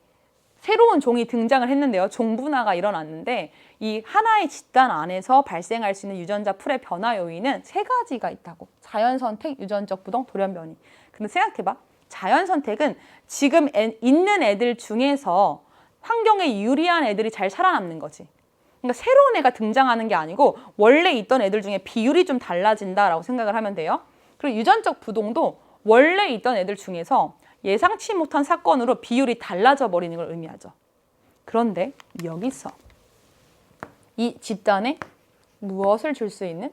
새로운 종이 등장을 했는데요. 종분화가 일어났는데 이 하나의 집단 안에서 발생할 수 있는 유전자 풀의 변화 요인은 3가지가 있다고. 자연선택, 유전적 부동, 돌연변이. 근데 생각해봐. 자연선택은 지금 있는 애들 중에서 환경에 유리한 애들이 잘 살아남는 거지. 그러니까 새로운 애가 등장하는 게 아니고 원래 있던 애들 중에 비율이 좀 달라진다라고 생각을 하면 돼요. 그리고 유전적 부동도 원래 있던 애들 중에서 예상치 못한 사건으로 비율이 달라져 버리는 걸 의미하죠. 그런데 여기서 이 집단에 무엇을 줄 수 있는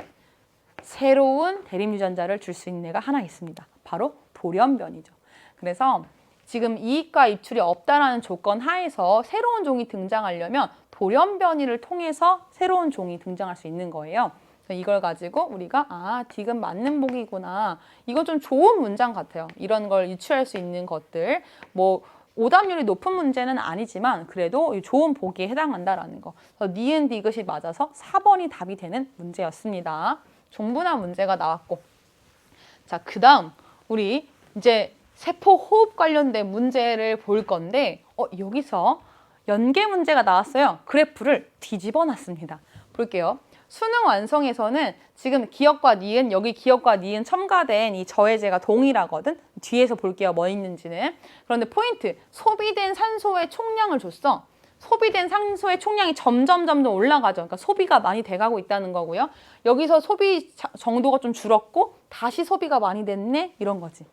새로운 대립유전자를 줄 수 있는 애가 하나 있습니다. 바로 돌연변이죠. 그래서 지금 이익과 입출이 없다라는 조건 하에서 새로운 종이 등장하려면 돌연변이를 통해서 새로운 종이 등장할 수 있는 거예요. 그래서 이걸 가지고 우리가 디귿 맞는 복이구나. 이거 좀 좋은 문장 같아요. 이런 걸 유추할 수 있는 것들. 뭐 오답률이 높은 문제는 아니지만 그래도 좋은 보기에 해당한다라는 거. 그래서 니은 디귿이 맞아서 4번이 답이 되는 문제였습니다. 종분화 문제가 나왔고. 자, 그 다음 우리 이제 세포 호흡 관련된 문제를 볼 건데 여기서 연계 문제가 나왔어요. 그래프를 뒤집어 놨습니다. 볼게요. 수능 완성에서는 지금 기억과 니은, 여기 기억과 니은 첨가된 이 저해제가 동일하거든. 뒤에서 볼게요. 뭐 있는지는. 그런데 포인트, 소비된 산소의 총량을 줬어. 소비된 산소의 총량이 점점 올라가죠. 그러니까 소비가 많이 돼가고 있다는 거고요. 여기서 소비 정도가 좀 줄었고 다시 소비가 많이 됐네? 이런 거지.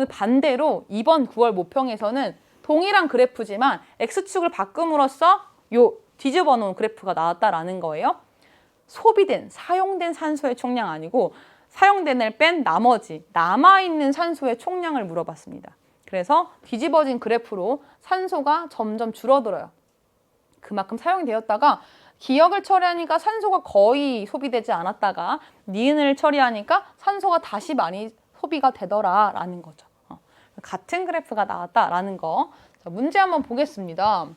반대로 이번 9월 모평에서는 동일한 그래프지만 X축을 바꿈으로써 요 뒤집어 놓은 그래프가 나왔다라는 거예요. 소비된, 사용된 산소의 총량 아니고 사용된 애를 뺀 나머지 남아있는 산소의 총량을 물어봤습니다. 그래서 뒤집어진 그래프로 산소가 점점 줄어들어요. 그만큼 사용이 되었다가 기억을 처리하니까 산소가 거의 소비되지 않았다가 니은을 처리하니까 산소가 다시 많이 소비가 되더라라는 거죠. 같은 그래프가 나왔다라는 거. 자, 문제 한번 보겠습니다.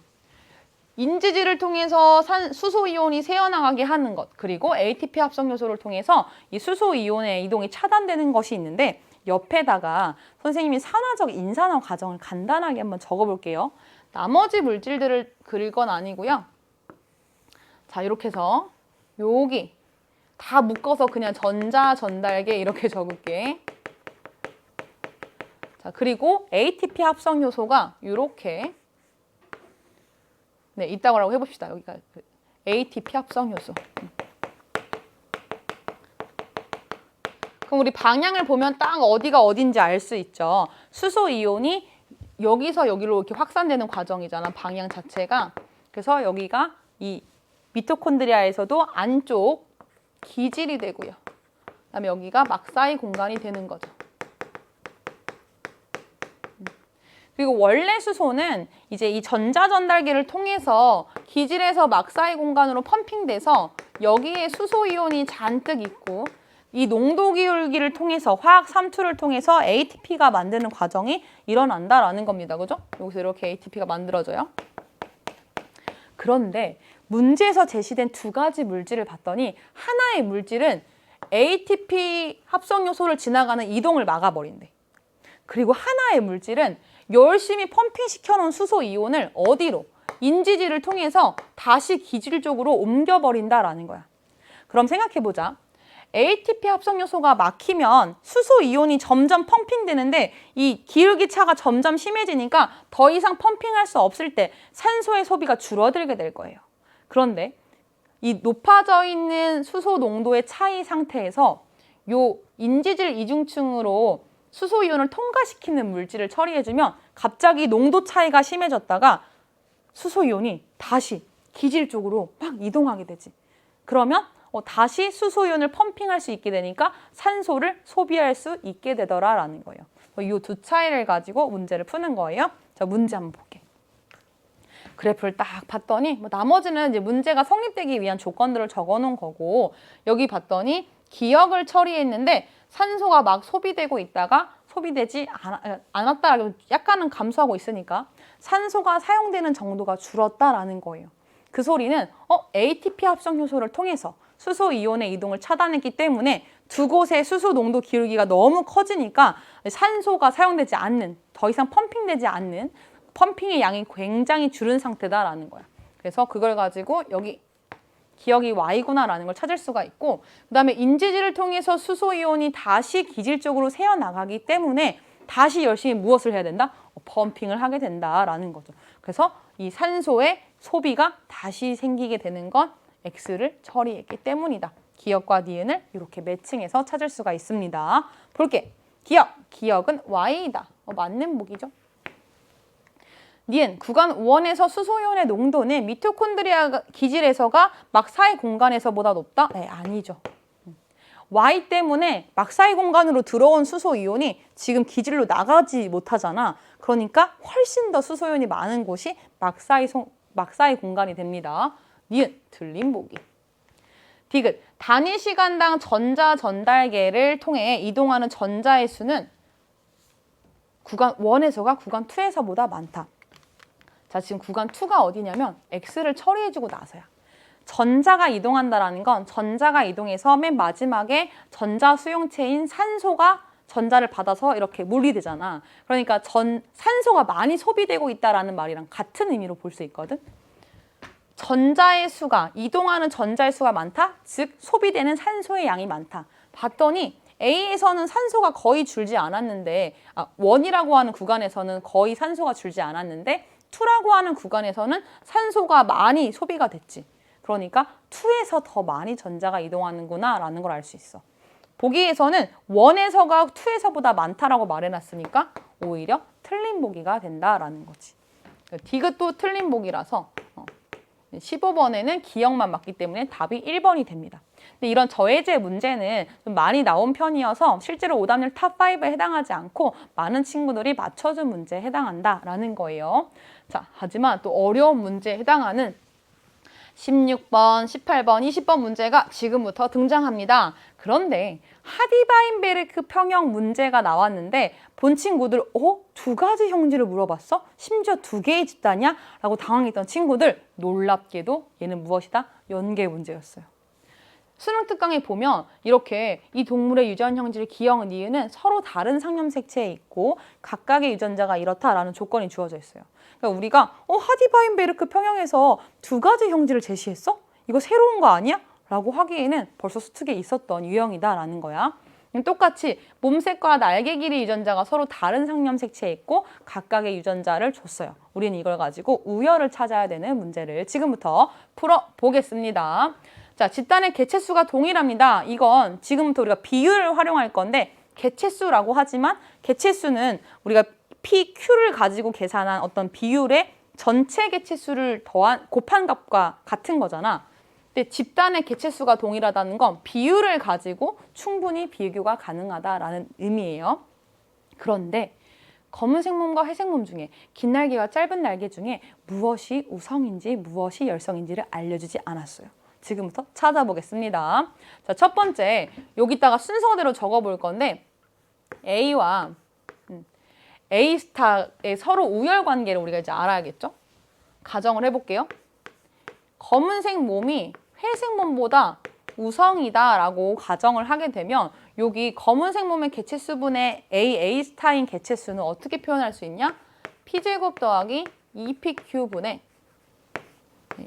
인지질을 통해서 수소이온이 새어나가게 하는 것, 그리고 ATP 합성 요소를 통해서 이 수소이온의 이동이 차단되는 것이 있는데 옆에다가 선생님이 산화적 인산화 과정을 간단하게 한번 적어볼게요. 나머지 물질들을 그릴 건 아니고요. 자, 이렇게 해서 여기 다 묶어서 그냥 전자, 전달계 이렇게 적을게. 자, 그리고 ATP 합성 요소가 이렇게 있다고 해봅시다. 여기가 ATP 합성 요소. 그럼 우리 방향을 보면 딱 어디가 어딘지 알 수 있죠. 수소 이온이 여기서 여기로 이렇게 확산되는 과정이잖아. 방향 자체가. 그래서 여기가 이 미토콘드리아에서도 안쪽 기질이 되고요. 그다음에 여기가 막사이 공간이 되는 거죠. 그리고 원래 수소는 이제 이 전자전달계를 통해서 기질에서 막사이 공간으로 펌핑돼서 여기에 수소이온이 잔뜩 있고 이 농도 기울기를 통해서 화학 삼투를 통해서 ATP가 만드는 과정이 일어난다라는 겁니다. 그죠? 여기서 이렇게 ATP가 만들어져요. 그런데 문제에서 제시된 2가지 물질을 봤더니 하나의 물질은 ATP 합성 요소를 지나가는 이동을 막아버린대. 그리고 하나의 물질은 열심히 펌핑시켜놓은 수소이온을 어디로? 인지질을 통해서 다시 기질 쪽으로 옮겨버린다라는 거야. 그럼 생각해보자. ATP 합성 요소가 막히면 수소이온이 점점 펌핑되는데 이 기울기 차가 점점 심해지니까 더 이상 펌핑할 수 없을 때 산소의 소비가 줄어들게 될 거예요. 그런데 이 높아져 있는 수소 농도의 차이 상태에서 요 인지질 이중층으로 수소이온을 통과시키는 물질을 처리해주면 갑자기 농도 차이가 심해졌다가 수소이온이 다시 기질 쪽으로 막 이동하게 되지. 그러면 다시 수소이온을 펌핑할 수 있게 되니까 산소를 소비할 수 있게 되더라라는 거예요. 이 2 차이를 가지고 문제를 푸는 거예요. 자, 문제 한번 볼게. 그래프를 딱 봤더니 나머지는 이제 문제가 성립되기 위한 조건들을 적어놓은 거고 여기 봤더니 기억을 처리했는데 산소가 막 소비되고 있다가 소비되지 않았다라고 약간은 감소하고 있으니까 산소가 사용되는 정도가 줄었다라는 거예요. 그 소리는 ATP 합성 효소를 통해서 수소이온의 이동을 차단했기 때문에 2 곳의 수소 농도 기울기가 너무 커지니까 산소가 사용되지 않는, 더 이상 펌핑되지 않는 펌핑의 양이 굉장히 줄은 상태다라는 거야. 그래서 그걸 가지고 여기 기억이 Y구나라는 걸 찾을 수가 있고, 그 다음에 인지질을 통해서 수소이온이 다시 기질 쪽으로 새어나가기 때문에 다시 열심히 무엇을 해야 된다? 펌핑을 하게 된다라는 거죠. 그래서 이 산소의 소비가 다시 생기게 되는 건 X를 처리했기 때문이다. 기억과 니은을 이렇게 매칭해서 찾을 수가 있습니다. 볼게. 기억은 Y이다. 맞는 보기죠. 니은, 구간 5원에서 수소이온의 농도는 미토콘드리아 기질에서가 막사의 공간에서보다 높다? 네, 아니죠. Y 때문에 막사의 공간으로 들어온 수소이온이 지금 기질로 나가지 못하잖아. 그러니까 훨씬 더 수소이온이 많은 곳이 막사의 공간이 됩니다. 니은, 틀린 보기. 디귿, 단위 시간당 전자 전달계를 통해 이동하는 전자의 수는 구간 1에서가 구간 2에서보다 많다. 자, 지금 구간 2가 어디냐면 X를 처리해주고 나서야. 전자가 이동한다라는 건 전자가 이동해서 맨 마지막에 전자 수용체인 산소가 전자를 받아서 이렇게 분리되잖아. 그러니까 산소가 많이 소비되고 있다라는 말이랑 같은 의미로 볼 수 있거든. 전자의 수가, 이동하는 전자의 수가 많다? 즉 소비되는 산소의 양이 많다. 봤더니 A에서는 산소가 거의 줄지 않았는데 1이라고 하는 구간에서는 거의 산소가 줄지 않았는데 2라고 하는 구간에서는 산소가 많이 소비가 됐지. 그러니까 2에서 더 많이 전자가 이동하는구나 라는 걸 알 수 있어. 보기에서는 1에서가 2에서보다 많다라고 말해놨으니까 오히려 틀린 보기가 된다라는 거지. 디귿도 틀린 보기라서 15번에는 기억만 맞기 때문에 답이 1번이 됩니다. 근데 이런 저해제 문제는 좀 많이 나온 편이어서 실제로 오답률 탑5에 해당하지 않고 많은 친구들이 맞춰준 문제에 해당한다라는 거예요. 자, 하지만 또 어려운 문제에 해당하는 16번, 18번, 20번 문제가 지금부터 등장합니다. 그런데 하디바인베르크 평형 문제가 나왔는데 본 친구들 두 가지 형질을 물어봤어? 심지어 두 개의 집단이야? 라고 당황했던 친구들 놀랍게도 얘는 무엇이다? 연계 문제였어요. 수능 특강에 보면 이렇게 이 동물의 유전 형질 기억, 니은은 서로 다른 상념색체에 있고 각각의 유전자가 이렇다라는 조건이 주어져 있어요. 그러니까 우리가 하디바인베르크 평형에서 두 가지 형질을 제시했어? 이거 새로운 거 아니야? 라고 하기에는 벌써 수특에 있었던 유형이다라는 거야. 똑같이 몸색과 날개 길이 유전자가 서로 다른 상념색체에 있고 각각의 유전자를 줬어요. 우리는 이걸 가지고 우열을 찾아야 되는 문제를 지금부터 풀어보겠습니다. 자, 집단의 개체수가 동일합니다. 이건 지금부터 우리가 비율을 활용할 건데 개체수라고 하지만 개체수는 우리가 PQ를 가지고 계산한 어떤 비율의 전체 개체수를 곱한 값과 같은 거잖아. 근데 집단의 개체수가 동일하다는 건 비율을 가지고 충분히 비교가 가능하다라는 의미예요. 그런데 검은색 몸과 회색 몸 중에 긴 날개와 짧은 날개 중에 무엇이 우성인지 무엇이 열성인지를 알려주지 않았어요. 지금부터 찾아보겠습니다. 자, 첫 번째 여기다가 순서대로 적어볼 건데 A와 A 스타의 서로 우열 관계를 우리가 이제 알아야겠죠? 가정을 해볼게요. 검은색 몸이 회색 몸보다 우성이다라고 가정을 하게 되면 여기 검은색 몸의 개체수분의 A 스타인 개체수는 어떻게 표현할 수 있냐? P제곱 더하기 2PQ분의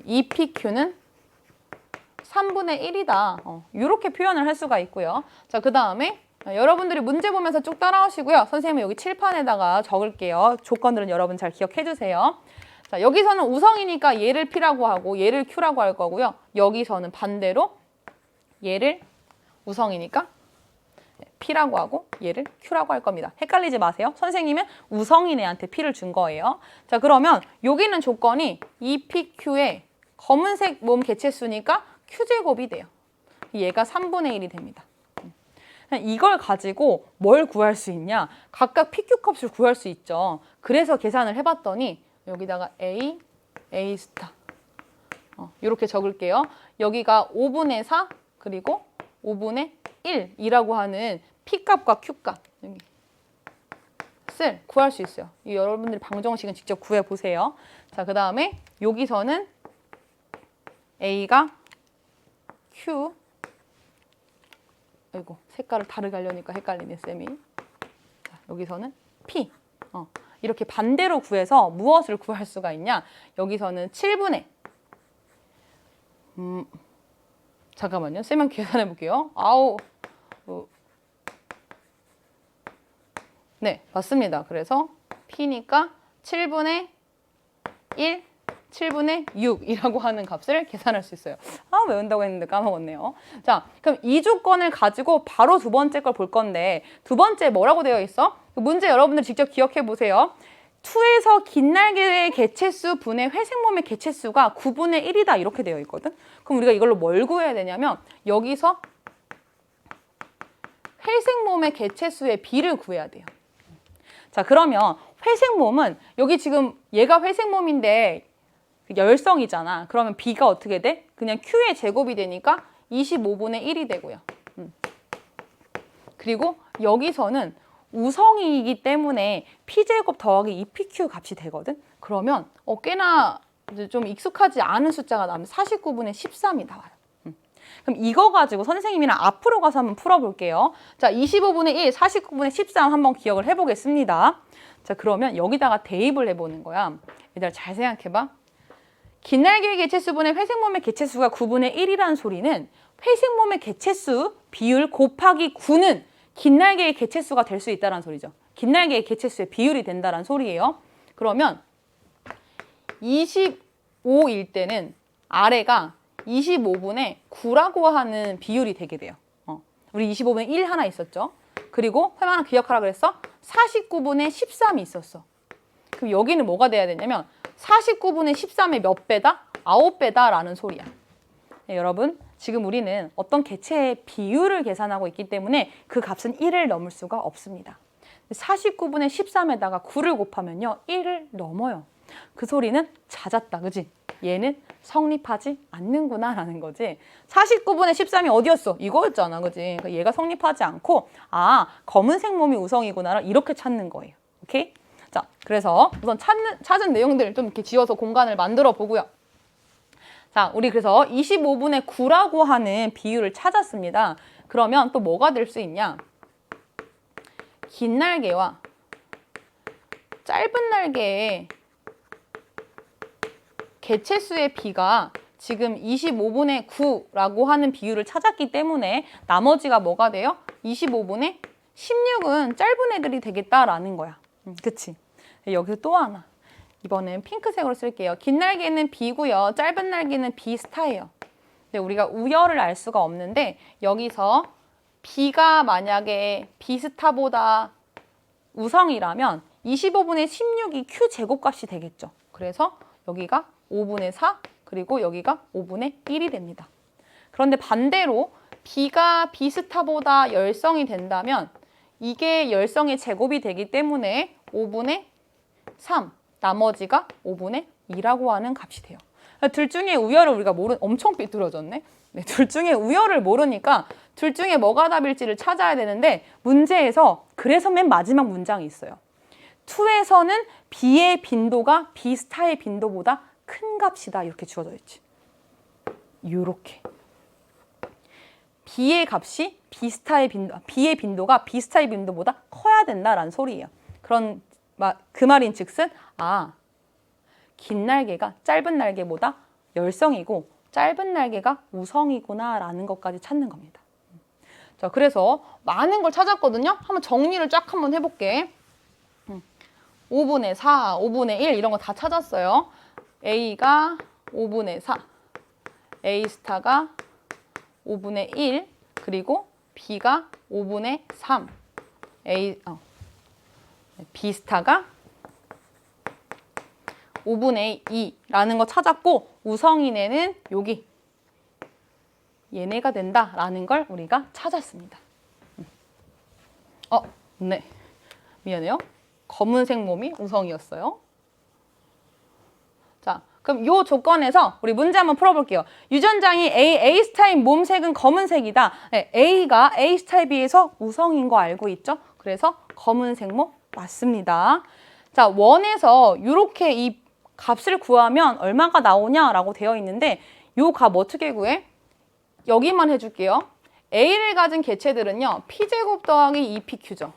2PQ는 3분의 1이다. 이렇게 표현을 할 수가 있고요. 자, 그 다음에 여러분들이 문제 보면서 쭉 따라오시고요. 선생님은 여기 칠판에다가 적을게요. 조건들은 여러분 잘 기억해 주세요. 자, 여기서는 우성이니까 얘를 P라고 하고 얘를 Q라고 할 거고요. 여기서는 반대로 얘를 우성이니까 P라고 하고 얘를 Q라고 할 겁니다. 헷갈리지 마세요. 선생님은 우성인 애한테 P를 준 거예요. 자, 그러면 여기는 조건이 2PQ의 검은색 몸 개체수니까 Q제곱이 돼요. 얘가 3분의 1이 됩니다. 이걸 가지고 뭘 구할 수 있냐? 각각 PQ 값을 구할 수 있죠. 그래서 계산을 해봤더니 여기다가 A 스타 이렇게 적을게요. 여기가 5분의 4 그리고 5분의 1이라고 하는 P값과 Q값 을 구할 수 있어요. 여러분들이 방정식은 직접 구해보세요. 자, 그 다음에 여기서는 A가 Q 아이고 색깔을 다르게 하려니까 헷갈리네 쌤이. 자, 여기서는 P 이렇게 반대로 구해서 무엇을 구할 수가 있냐? 여기서는 7분의 잠깐만요. 쌤 계산해 볼게요. 아우. 네, 맞습니다. 그래서 P니까 7분의 1, 7분의 6이라고 하는 값을 계산할 수 있어요. 아, 외운다고 했는데 까먹었네요. 자, 그럼 이 조건을 가지고 바로 두 번째 걸 볼 건데 두 번째 뭐라고 되어 있어? 문제 여러분들 직접 기억해 보세요. 2에서 긴 날개의 개체수 분의 회색몸의 개체수가 9분의 1이다 이렇게 되어 있거든. 그럼 우리가 이걸로 뭘 구해야 되냐면 여기서 회색몸의 개체수의 비를 구해야 돼요. 자, 그러면 회색몸은 여기 지금 얘가 회색몸인데 열성이잖아. 그러면 B가 어떻게 돼? 그냥 Q의 제곱이 되니까 25분의 1이 되고요. 그리고 여기서는 우성이기 때문에 P제곱 더하기 2PQ 값이 되거든. 그러면 꽤나 좀 익숙하지 않은 숫자가 나오면 49분의 13이 나와요. 그럼 이거 가지고 선생님이랑 앞으로 가서 한번 풀어볼게요. 자, 25분의 1, 49분의 13 한번 기억을 해보겠습니다. 자, 그러면 여기다가 대입을 해보는 거야. 얘들아 잘 생각해봐. 긴 날개의 개체수분의 회색몸의 개체수가 9분의 1이라는 소리는 회색몸의 개체수 비율 곱하기 9는 긴 날개의 개체수가 될 수 있다는 소리죠. 긴 날개의 개체수의 비율이 된다는 소리예요. 그러면 25일 때는 아래가 25분의 9라고 하는 비율이 되게 돼요. 우리 25분의 1 하나 있었죠. 그리고 얼마나 기억하라 그랬어? 49분의 13이 있었어. 그럼 여기는 뭐가 돼야 되냐면 49분의 13의 몇 배다? 9배다 라는 소리야. 네, 여러분 지금 우리는 어떤 개체의 비율을 계산하고 있기 때문에 그 값은 1을 넘을 수가 없습니다. 49분의 13에다가 9를 곱하면요 1을 넘어요. 그 소리는 잦았다, 그지? 얘는 성립하지 않는구나 라는 거지. 49분의 13이 어디였어? 이거였잖아, 그지? 그러니까 얘가 성립하지 않고 검은색 몸이 우성이구나 이렇게 찾는 거예요. 오케이? 자, 그래서 우선 찾은 내용들 좀 이렇게 지어서 공간을 만들어 보고요. 자, 우리 그래서 25분의 9라고 하는 비율을 찾았습니다. 그러면 또 뭐가 될 수 있냐? 긴 날개와 짧은 날개의 개체수의 비가 지금 25분의 9라고 하는 비율을 찾았기 때문에 나머지가 뭐가 돼요? 25분의 16은 짧은 애들이 되겠다라는 거야. 그치? 여기서 또 하나. 이번엔 핑크색으로 쓸게요. 긴 날개는 B고요. 짧은 날개는 B 스타예요. 근데 우리가 우열을 알 수가 없는데 여기서 B가 만약에 B 스타보다 우성이라면 25분의 16이 Q 제곱값이 되겠죠. 그래서 여기가 5분의 4 그리고 여기가 5분의 1이 됩니다. 그런데 반대로 B가 B 스타보다 열성이 된다면 이게 열성의 제곱이 되기 때문에 5분의 3 나머지가 5분의 2라고 하는 값이 돼요. 둘 중에 우열을 우리가 엄청 삐뚤어졌네. 네, 둘 중에 우열을 모르니까 둘 중에 뭐가 답일지를 찾아야 되는데 문제에서 그래서 맨 마지막 문장이 있어요. 2에서는 B의 빈도가 B 스타의 빈도보다 큰 값이다 이렇게 주어져 있지. 요렇게. B의 값이 B의 빈도가 B 스타의 빈도보다 커야 된다라는 소리예요. 그 말인 즉슨 긴 날개가 짧은 날개보다 열성이고 짧은 날개가 우성이구나라는 것까지 찾는 겁니다. 자, 그래서 많은 걸 찾았거든요. 한번 정리를 쫙 한번 해볼게. 5분의 4, 5분의 1 이런 거 다 찾았어요. A가 5분의 4, A 스타가 5분의 1, 그리고 B가 5분의 3, B 스타가 5분의 2라는 거 찾았고 우성인에는 여기 얘네가 된다라는 걸 우리가 찾았습니다. 네. 미안해요. 검은색 몸이 우성이었어요. 자, 그럼 이 조건에서 우리 문제 한번 풀어볼게요. 유전장이 A 스타인 몸색은 검은색이다. 네, A가 A 스타에 비해서 우성인 거 알고 있죠? 그래서 검은색 몸 맞습니다. 자, 원에서 이렇게 이 값을 구하면 얼마가 나오냐라고 되어 있는데 이 값 어떻게 구해? 여기만 해줄게요. A를 가진 개체들은요. P제곱 더하기 2PQ죠.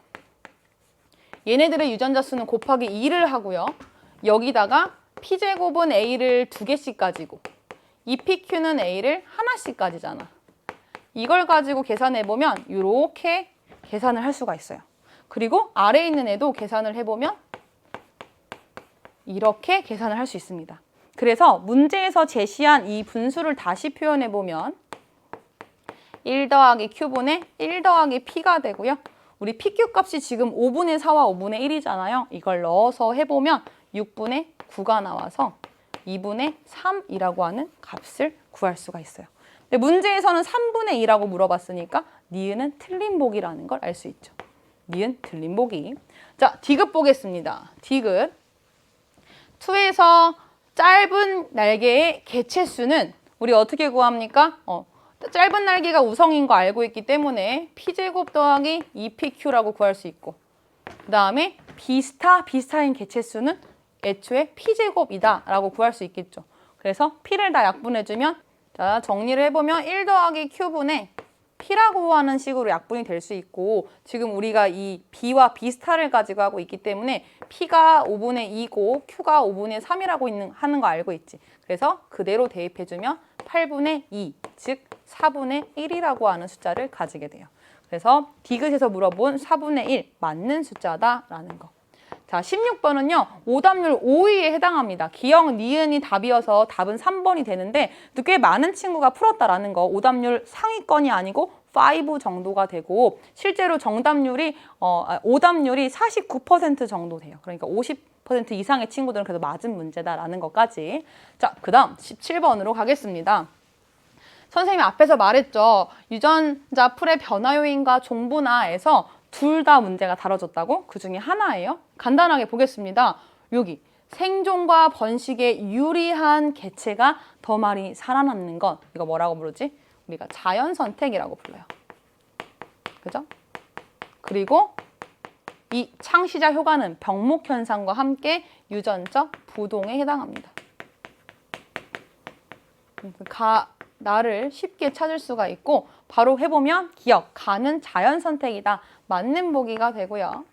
얘네들의 유전자 수는 곱하기 2를 하고요. 여기다가 P제곱은 A를 2개씩 가지고 2PQ는 A를 하나씩 가지잖아. 이걸 가지고 계산해보면 이렇게 계산을 할 수가 있어요. 그리고 아래에 있는 애도 계산을 해보면 이렇게 계산을 할 수 있습니다. 그래서 문제에서 제시한 이 분수를 다시 표현해보면 1 더하기 Q분의 1 더하기 P가 되고요. 우리 PQ 값이 지금 5분의 4와 5분의 1이잖아요. 이걸 넣어서 해보면 6분의 9가 나와서 2분의 3이라고 하는 값을 구할 수가 있어요. 근데 문제에서는 3분의 2라고 물어봤으니까 니은은 틀린 보기라는 걸 알 수 있죠. 니은 틀린 보기. 자, 디귿 보겠습니다. 디귿. 2에서 짧은 날개의 개체수는 우리 어떻게 구합니까? 짧은 날개가 우성인 거 알고 있기 때문에 P제곱 더하기 2PQ라고 구할 수 있고, 그 다음에 비스타인 개체수는 애초에 P제곱이다 라고 구할 수 있겠죠. 그래서 P를 다 약분해주면, 자, 정리를 해보면 1 더하기 Q분의 P라고 하는 식으로 약분이 될 수 있고, 지금 우리가 이 B와 비스타를 가지고 하고 있기 때문에 P가 5분의 2고 Q가 5분의 3이라고 하는 거 알고 있지. 그래서 그대로 대입해주면 8분의 2, 즉 4분의 1이라고 하는 숫자를 가지게 돼요. 그래서 디귿에서 물어본 4분의 1 맞는 숫자다라는 거. 자, 16번은요. 오답률 5위에 해당합니다. 기역, 니은이 답이어서 답은 3번이 되는데 꽤 많은 친구가 풀었다라는 거. 오답률 상위권이 아니고 5 정도가 되고 실제로 정답률이 오답률이 49% 정도 돼요. 그러니까 50% 이상의 친구들은 그래도 맞은 문제다라는 것까지. 자, 그 다음 17번으로 가겠습니다. 선생님이 앞에서 말했죠. 유전자 풀의 변화 요인과 종분화에서 둘 다 문제가 다뤄졌다고? 그 중에 하나예요. 간단하게 보겠습니다. 여기 생존과 번식에 유리한 개체가 더 많이 살아남는 것. 이거 뭐라고 부르지? 우리가 자연 선택이라고 불러요. 그죠? 그리고 이 창시자 효과는 병목 현상과 함께 유전적 부동에 해당합니다. 나를 쉽게 찾을 수가 있고 바로 해보면 기억, 가는 자연 선택이다. 맞는 보기가 되고요.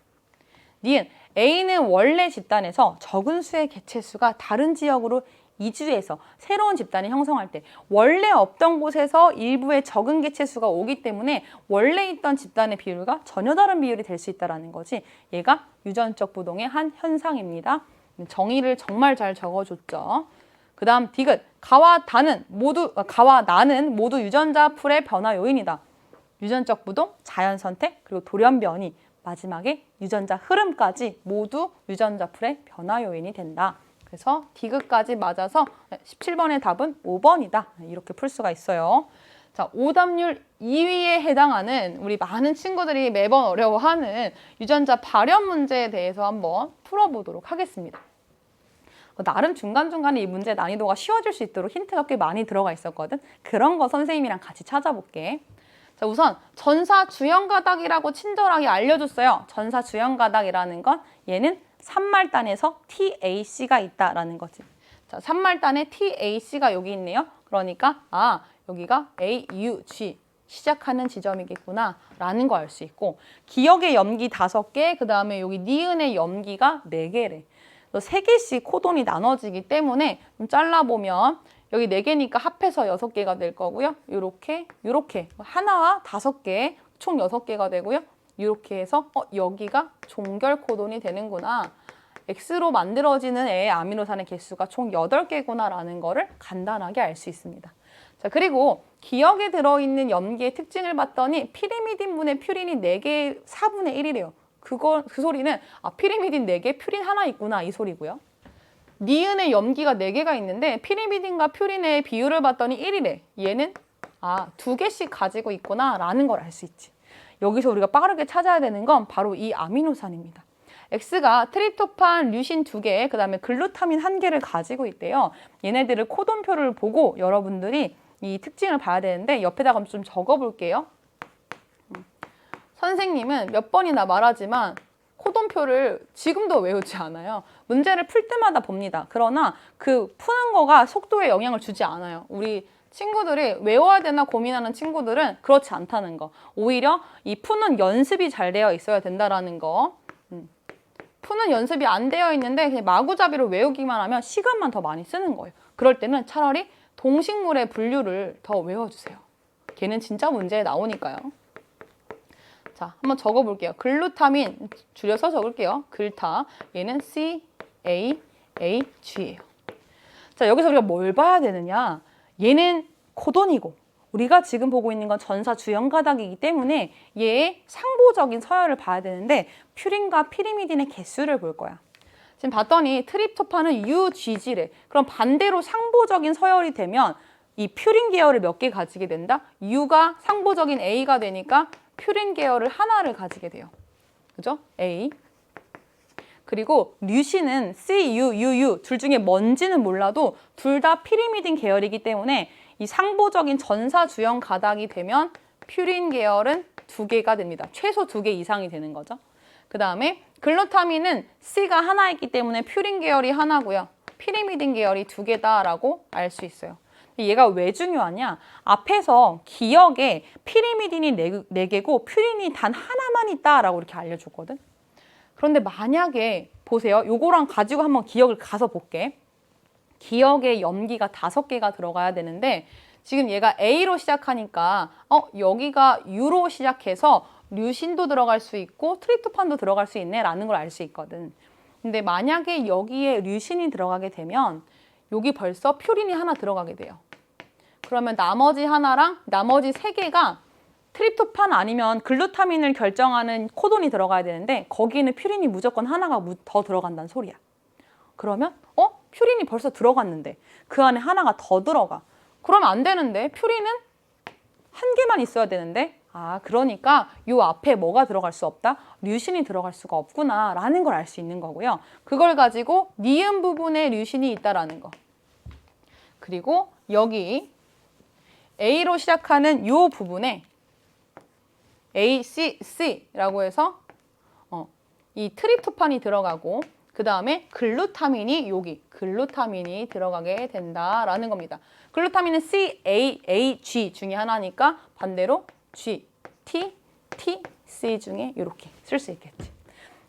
니은, A는 원래 집단에서 적은 수의 개체수가 다른 지역으로 이주해서 새로운 집단을 형성할 때 원래 없던 곳에서 일부의 적은 개체수가 오기 때문에 원래 있던 집단의 비율과 전혀 다른 비율이 될 수 있다는 거지. 얘가 유전적 부동의 한 현상입니다. 정의를 정말 잘 적어줬죠. 그 다음 디귿, 가와 나는 모두 유전자 풀의 변화 요인이다. 유전적 부동, 자연 선택, 그리고 돌연 변이, 마지막에 유전자 흐름까지 모두 유전자 풀의 변화 요인이 된다. 그래서 디귿까지 맞아서 17번의 답은 5번이다. 이렇게 풀 수가 있어요. 자, 오답률 2위에 해당하는 우리 많은 친구들이 매번 어려워하는 유전자 발현 문제에 대해서 한번 풀어보도록 하겠습니다. 나름 중간중간에 이 문제 난이도가 쉬워질 수 있도록 힌트가 꽤 많이 들어가 있었거든. 그런 거 선생님이랑 같이 찾아볼게. 자, 우선 전사 주형가닥이라고 친절하게 알려줬어요. 전사 주형가닥이라는 건 얘는 3말단에서 TAC가 있다라는 거지. 자, 3말단에 TAC가 여기 있네요. 그러니까 여기가 AUG 시작하는 지점이겠구나 라는 거 알 수 있고, 기역의 염기 5개, 그 다음에 여기 니은의 염기가 4개래. 3개씩 코돈이 나눠지기 때문에 좀 잘라보면 여기 4개니까 합해서 6개가 될 거고요. 요렇게 하나와 5개, 총 6개가 되고요. 이렇게 해서 여기가 종결 코돈이 되는구나. X로 만들어지는 애의 아미노산의 개수가 총 8개구나 라는 거를 간단하게 알 수 있습니다. 자, 그리고 기역에 들어있는 염기의 특징을 봤더니 피리미딘분의 퓨린이 4개 4분의 1이래요. 그 소리는 피리미딘 4개, 퓨린 하나 있구나 이 소리고요. 니은의 염기가 4개가 있는데 피리미딘과 퓨린의 비율을 봤더니 1이래. 얘는 2개씩 가지고 있구나 라는 걸 알 수 있지. 여기서 우리가 빠르게 찾아야 되는 건 바로 이 아미노산입니다. X가 트립토판, 류신 2개, 그 다음에 글루타민 1개를 가지고 있대요. 얘네들을 코돈표를 보고 여러분들이 이 특징을 봐야 되는데 옆에다가 좀 적어볼게요. 선생님은 몇 번이나 말하지만 코돈표를 지금도 외우지 않아요. 문제를 풀 때마다 봅니다. 그러나 그 푸는 거가 속도에 영향을 주지 않아요. 우리 친구들이 외워야 되나 고민하는 친구들은 그렇지 않다는 거. 오히려 이 푸는 연습이 잘 되어 있어야 된다라는 거. 푸는 연습이 안 되어 있는데 그냥 마구잡이로 외우기만 하면 시간만 더 많이 쓰는 거예요. 그럴 때는 차라리 동식물의 분류를 더 외워주세요. 걔는 진짜 문제에 나오니까요. 자, 한번 적어볼게요. 글루타민 줄여서 적을게요. 글타. 얘는 CAAG예요. 자, 여기서 우리가 뭘 봐야 되느냐? 얘는 코돈이고 우리가 지금 보고 있는 건 전사 주연 가닥이기 때문에 얘의 상보적인 서열을 봐야 되는데 퓨린과 피리미딘의 개수를 볼 거야. 지금 봤더니 트립토판은 UGG래. 그럼 반대로 상보적인 서열이 되면 이 퓨린 계열을 몇 개 가지게 된다? U가 상보적인 A가 되니까 퓨린 계열을 하나를 가지게 돼요. 그죠? A. 그리고 류신은 C, U, UU 둘 중에 뭔지는 몰라도 둘 다 피리미딘 계열이기 때문에 이 상보적인 전사 주연 가닥이 되면 퓨린 계열은 2개가 됩니다. 최소 2개 이상이 되는 거죠. 그 다음에 글루타민은 C가 하나 있기 때문에 퓨린 계열이 하나고요. 피리미딘 계열이 2개다라고 알 수 있어요. 얘가 왜 중요하냐? 앞에서 기억에 피리미딘이 4개고 퓨린이 단 하나만 있다라고 이렇게 알려줬거든. 그런데 만약에 보세요. 요거랑 가지고 한번 기억을 가서 볼게. 기억에 염기가 5개가 들어가야 되는데 지금 얘가 A로 시작하니까 여기가 U로 시작해서 류신도 들어갈 수 있고 트립토판도 들어갈 수 있네 라는 걸 알 수 있거든. 근데 만약에 여기에 류신이 들어가게 되면 여기 벌써 퓨린이 하나 들어가게 돼요. 그러면 나머지 하나랑 나머지 3개가 트립토판 아니면 글루타민을 결정하는 코돈이 들어가야 되는데 거기는 퓨린이 무조건 하나가 더 들어간다는 소리야. 그러면 퓨린이 벌써 들어갔는데 그 안에 하나가 더 들어가. 그러면 안 되는데 퓨린은 한 개만 있어야 되는데 그러니까 요 앞에 뭐가 들어갈 수 없다? 류신이 들어갈 수가 없구나 라는 걸 알 수 있는 거고요. 그걸 가지고 니은 부분에 류신이 있다라는 거. 그리고 여기 A로 시작하는 요 부분에 A, C, C라고 해서 이 트립토판이 들어가고 그 다음에 글루타민이 글루타민이 들어가게 된다라는 겁니다. 글루타민은 C, A, A, G 중에 하나니까 반대로 G, T, T, C 중에 이렇게 쓸 수 있겠지.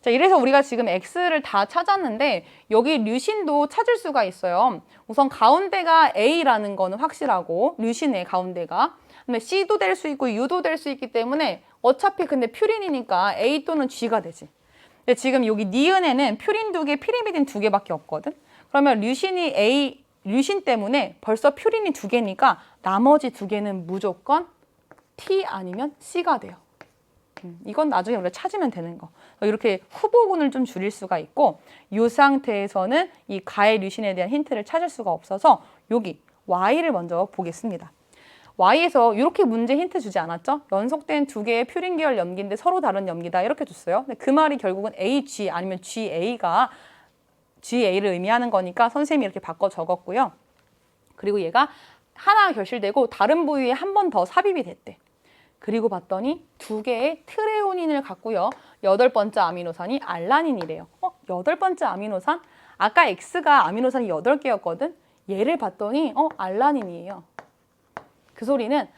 자, 이래서 우리가 지금 X를 다 찾았는데 여기 류신도 찾을 수가 있어요. 우선 가운데가 A라는 거는 확실하고 류신의 가운데가 근데 C도 될 수 있고 U도 될 수 있기 때문에 어차피 근데 퓨린이니까 A 또는 G가 되지. 근데 지금 여기 니은에는 퓨린 2개, 피리미딘 2개밖에 없거든. 그러면 류신 때문에 벌써 퓨린이 2개니까 나머지 2개는 무조건 T 아니면 C가 돼요. 이건 나중에 우리가 찾으면 되는 거. 이렇게 후보군을 좀 줄일 수가 있고 이 상태에서는 이 가해 류신에 대한 힌트를 찾을 수가 없어서 여기 Y를 먼저 보겠습니다. Y에서 이렇게 문제 힌트 주지 않았죠? 연속된 2개의 퓨린 계열 염기인데 서로 다른 염기다 이렇게 줬어요. 근데 그 말이 결국은 AG 아니면 GA가 GA를 의미하는 거니까 선생님이 이렇게 바꿔 적었고요. 그리고 얘가 하나 결실되고 다른 부위에 한 번 더 삽입이 됐대. 그리고 봤더니 2개의 트레오닌을 갖고요. 8번째 아미노산이 알라닌이래요. 8번째 아미노산? 아까 X가 아미노산이 8개였거든? 얘를 봤더니 알라닌이에요. 그 소리는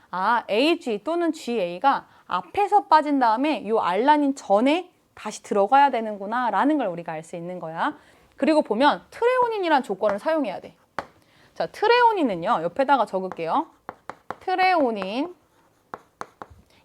AG 또는 GA가 앞에서 빠진 다음에 이 알라닌 전에 다시 들어가야 되는구나 라는 걸 우리가 알 수 있는 거야. 그리고 보면 트레오닌이란 조건을 사용해야 돼. 자, 트레오닌은요. 옆에다가 적을게요. 트레오닌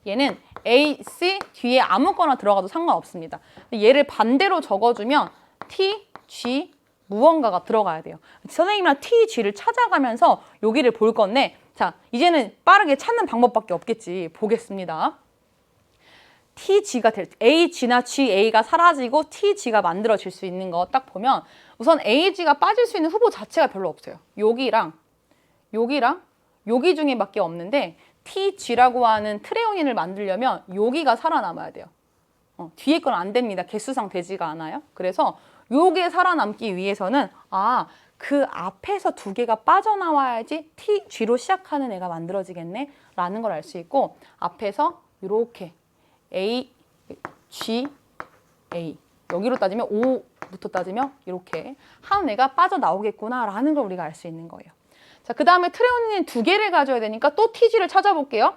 얘는 A, C 뒤에 아무거나 들어가도 상관없습니다. 얘를 반대로 적어주면 T, G 무언가가 들어가야 돼요. 선생님이랑 T, G를 찾아가면서 여기를 볼 건데 자, 이제는 빠르게 찾는 방법밖에 없겠지. 보겠습니다. TG가 AG나 GA가 사라지고 TG가 만들어질 수 있는 거 딱 보면 우선 AG가 빠질 수 있는 후보 자체가 별로 없어요. 여기랑 여기 중에밖에 없는데 TG라고 하는 트레오닌을 만들려면 여기가 살아남아야 돼요. 뒤에 건 안 됩니다. 개수상 되지가 않아요. 그래서 요게 살아남기 위해서는 그 앞에서 2개가 빠져나와야지 TG로 시작하는 애가 만들어지겠네 라는 걸 알 수 있고 앞에서 이렇게 A, G, A 여기로 따지면 O부터 따지면 이렇게 한 애가 빠져나오겠구나 라는 걸 우리가 알 수 있는 거예요. 자, 그 다음에 트레오닌은 2개를 가져야 되니까 또 TG를 찾아볼게요.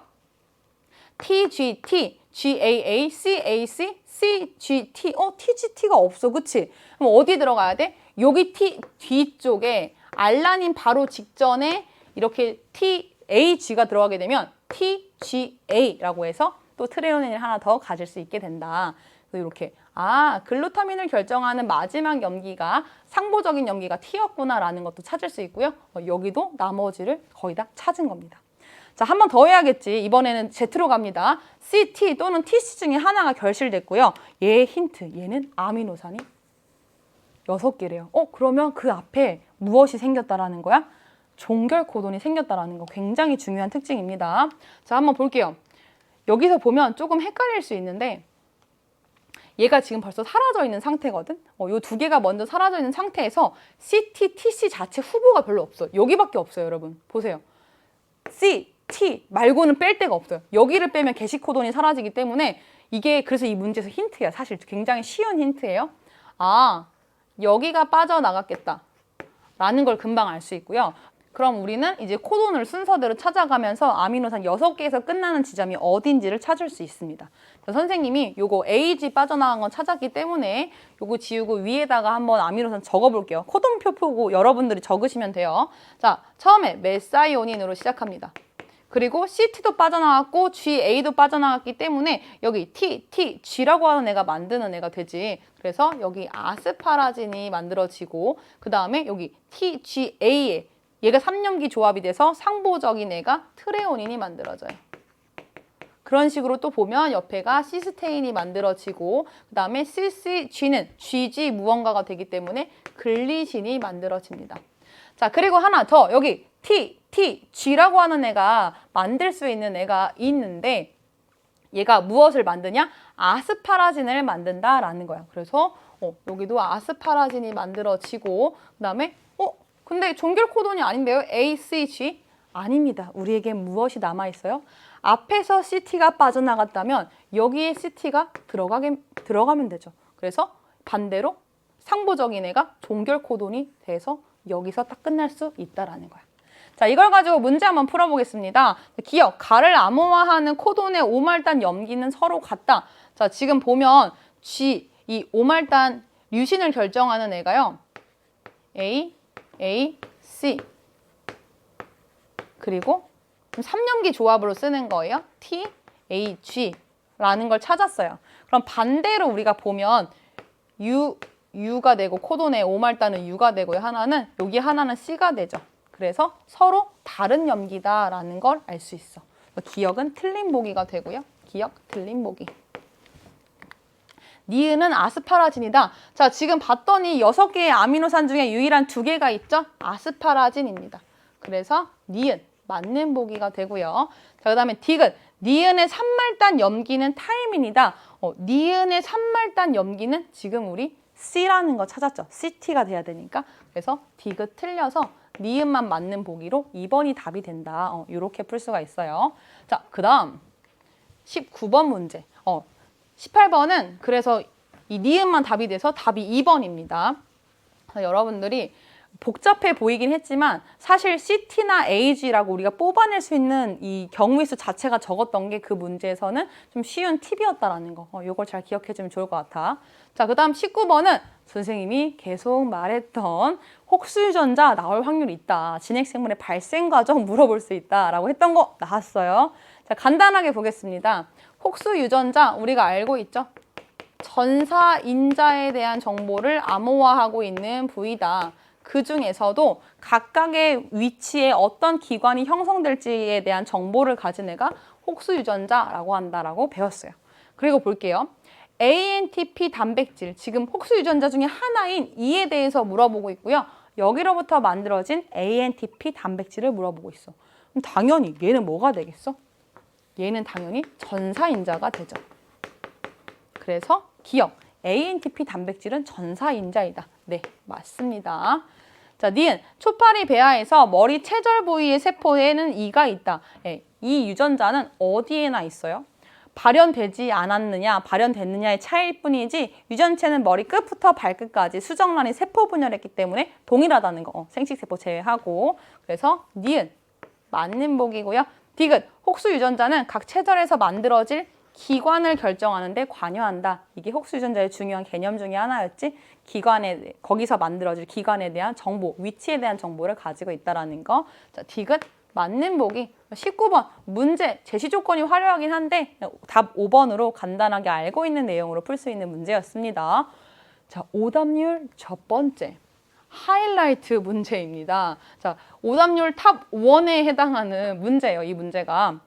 TGT, GAA, CAC, CGT TGT가 없어 그치? 그럼 어디 들어가야 돼? 여기 T 뒤쪽에 알라닌 바로 직전에 이렇게 AG가 들어가게 되면 TGA라고 해서 또 트레오닌을 하나 더 가질 수 있게 된다. 이렇게 글루타민을 결정하는 마지막 염기가 상보적인 염기가 T였구나라는 것도 찾을 수 있고요. 여기도 나머지를 거의 다 찾은 겁니다. 자, 한 번 더 해야겠지. 이번에는 Z로 갑니다. C, T 또는 TC 중에 하나가 결실됐고요. 얘의 힌트, 얘는 아미노산이 6개래요. 그러면 그 앞에 무엇이 생겼다라는 거야? 종결 코돈이 생겼다라는 거 굉장히 중요한 특징입니다. 자, 한번 볼게요. 여기서 보면 조금 헷갈릴 수 있는데 얘가 지금 벌써 사라져 있는 상태거든. 요 두 개가 먼저 사라져 있는 상태에서 CT, TC 자체 후보가 별로 없어요. 여기밖에 없어요, 여러분. 보세요. C, T 말고는 뺄 데가 없어요. 여기를 빼면 게시코돈이 사라지기 때문에 이게 그래서 이 문제에서 힌트야. 사실 굉장히 쉬운 힌트예요. 여기가 빠져나갔겠다 라는 걸 금방 알 수 있고요. 그럼 우리는 이제 코돈을 순서대로 찾아가면서 아미노산 6개에서 끝나는 지점이 어딘지를 찾을 수 있습니다. 선생님이 요거 AG 빠져나간 건 찾았기 때문에 요거 지우고 위에다가 한번 아미노산 적어볼게요. 코돈표 보고 여러분들이 적으시면 돼요. 자, 처음에 메사이오닌으로 시작합니다. 그리고 CT도 빠져나갔고 GA도 빠져나갔기 때문에 여기 T, G라고 하는 애가 만드는 애가 되지. 그래서 여기 아스파라진이 만들어지고 그 다음에 여기 TGA에 얘가 3염기 조합이 돼서 상보적인 애가 트레오닌이 만들어져요. 그런 식으로 또 보면 옆에가 시스테인이 만들어지고 그 다음에 CCG는 GG 무언가가 되기 때문에 글리신이 만들어집니다. 자, 그리고 하나 더 여기 TG라고 하는 애가 만들 수 있는 애가 있는데 얘가 무엇을 만드냐? 아스파라진을 만든다라는 거야. 그래서 여기도 아스파라진이 만들어지고 그 다음에 근데 종결 코돈이 아닌데요? ACG? 아닙니다. 우리에게 무엇이 남아있어요? 앞에서 CT가 빠져나갔다면 여기에 CT가 들어가면 되죠. 그래서 반대로 상보적인 애가 종결 코돈이 돼서 여기서 딱 끝날 수 있다라는 거야. 자, 이걸 가지고 문제 한번 풀어보겠습니다. 기억, 가를 암호화하는 코돈의 오말단 염기는 서로 같다. 자, 지금 보면 G, 이 오말단 류신을 결정하는 애가요. A, C 그리고 3염기 조합으로 쓰는 거예요. T, A, G라는 걸 찾았어요. 그럼 반대로 우리가 보면 U가 되고 코돈의 오말단은 U가 되고요. 여기 하나는 C가 되죠. 그래서 서로 다른 염기다라는 걸 알 수 있어. 기억은 틀린 보기가 되고요. 기억, 틀린 보기. 니은은 아스파라진이다. 자, 지금 봤더니 6개의 아미노산 중에 유일한 2개가 있죠? 아스파라진입니다. 그래서 니은, 맞는 보기가 되고요. 자, 그 다음에 디귿, 니은의 3말단 염기는 타이민이다. 니은의 3말단 염기는 지금 우리 C라는 거 찾았죠? CT가 돼야 되니까. 그래서 디귿 틀려서 니은만 맞는 보기로 2번이 답이 된다. 이렇게 풀 수가 있어요. 자, 그 다음 19번 문제. 18번은 그래서 이 니은만 답이 돼서 답이 2번입니다. 여러분들이 복잡해 보이긴 했지만 사실 CT나 AG라고 우리가 뽑아낼 수 있는 이 경우의 수 자체가 적었던 게 그 문제에서는 좀 쉬운 팁이었다라는 거. 이걸 잘 기억해주면 좋을 것 같아. 자, 그 다음 19번은 선생님이 계속 말했던 혹수유전자 나올 확률이 있다. 진핵생물의 발생 과정 물어볼 수 있다라고 했던 거 나왔어요. 자, 간단하게 보겠습니다. 혹수유전자 우리가 알고 있죠? 전사인자에 대한 정보를 암호화하고 있는 부위다. 그 중에서도 각각의 위치에 어떤 기관이 형성될지에 대한 정보를 가진 애가 혹수유전자라고 한다라고 배웠어요. 그리고 볼게요. ANTP 단백질, 지금 혹수유전자 중에 하나인 이에 대해서 물어보고 있고요. 여기로부터 만들어진 ANTP 단백질을 물어보고 있어. 그럼 당연히 얘는 뭐가 되겠어? 얘는 당연히 전사인자가 되죠. 그래서 기억, ANTP 단백질은 전사인자이다. 네, 맞습니다. 자, 니은, 초파리 배아에서 머리 체절 부위의 세포에는 이가 있다. 네, 이 유전자는 어디에나 있어요? 발현되지 않았느냐, 발현됐느냐의 차이일 뿐이지 유전체는 머리 끝부터 발끝까지 수정란이 세포 분열했기 때문에 동일하다는 거. 생식세포 제외하고. 그래서 니은, 맞는 보기고요. 디귿, 혹수 유전자는 각 체절에서 만들어질 기관을 결정하는 데 관여한다. 이게 혹수 유전자의 중요한 개념 중에 하나였지. 거기서 만들어질 기관에 대한 정보, 위치에 대한 정보를 가지고 있다라는 거. 자, 디귿, 맞는 보기. 19번 문제 제시 조건이 화려하긴 한데 답 5번으로 간단하게 알고 있는 내용으로 풀 수 있는 문제였습니다. 자, 오답률 첫 번째. 하이라이트 문제입니다. 자, 오답률 탑 1에 해당하는 문제예요. 이 문제가.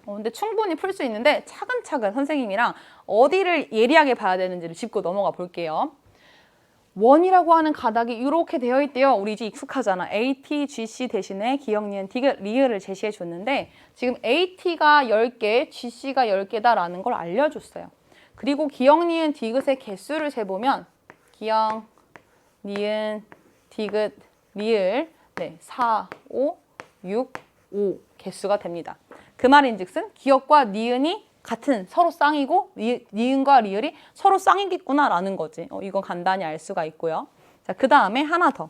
근데 충분히 풀 수 있는데 차근차근 선생님이랑 어디를 예리하게 봐야 되는지를 짚고 넘어가 볼게요. 원이라고 하는 가닥이 이렇게 되어 있대요. 우리 이제 익숙하잖아. AT, GC 대신에 기역, 니은, 디귿, 리을을 제시해 줬는데 지금 AT가 10개, GC가 10개다라는 걸 알려줬어요. 그리고 기역, 니은, 디귿의 개수를 재보면 기역, 니은, 디귿, 리을 4, 5, 6, 5 개수가 됩니다. 그 말인즉슨 기역과 니은이 같은 서로 쌍이고 니은과 리을이 서로 쌍이겠구나라는 거지. 이건 간단히 알 수가 있고요. 자, 그 다음에 하나 더.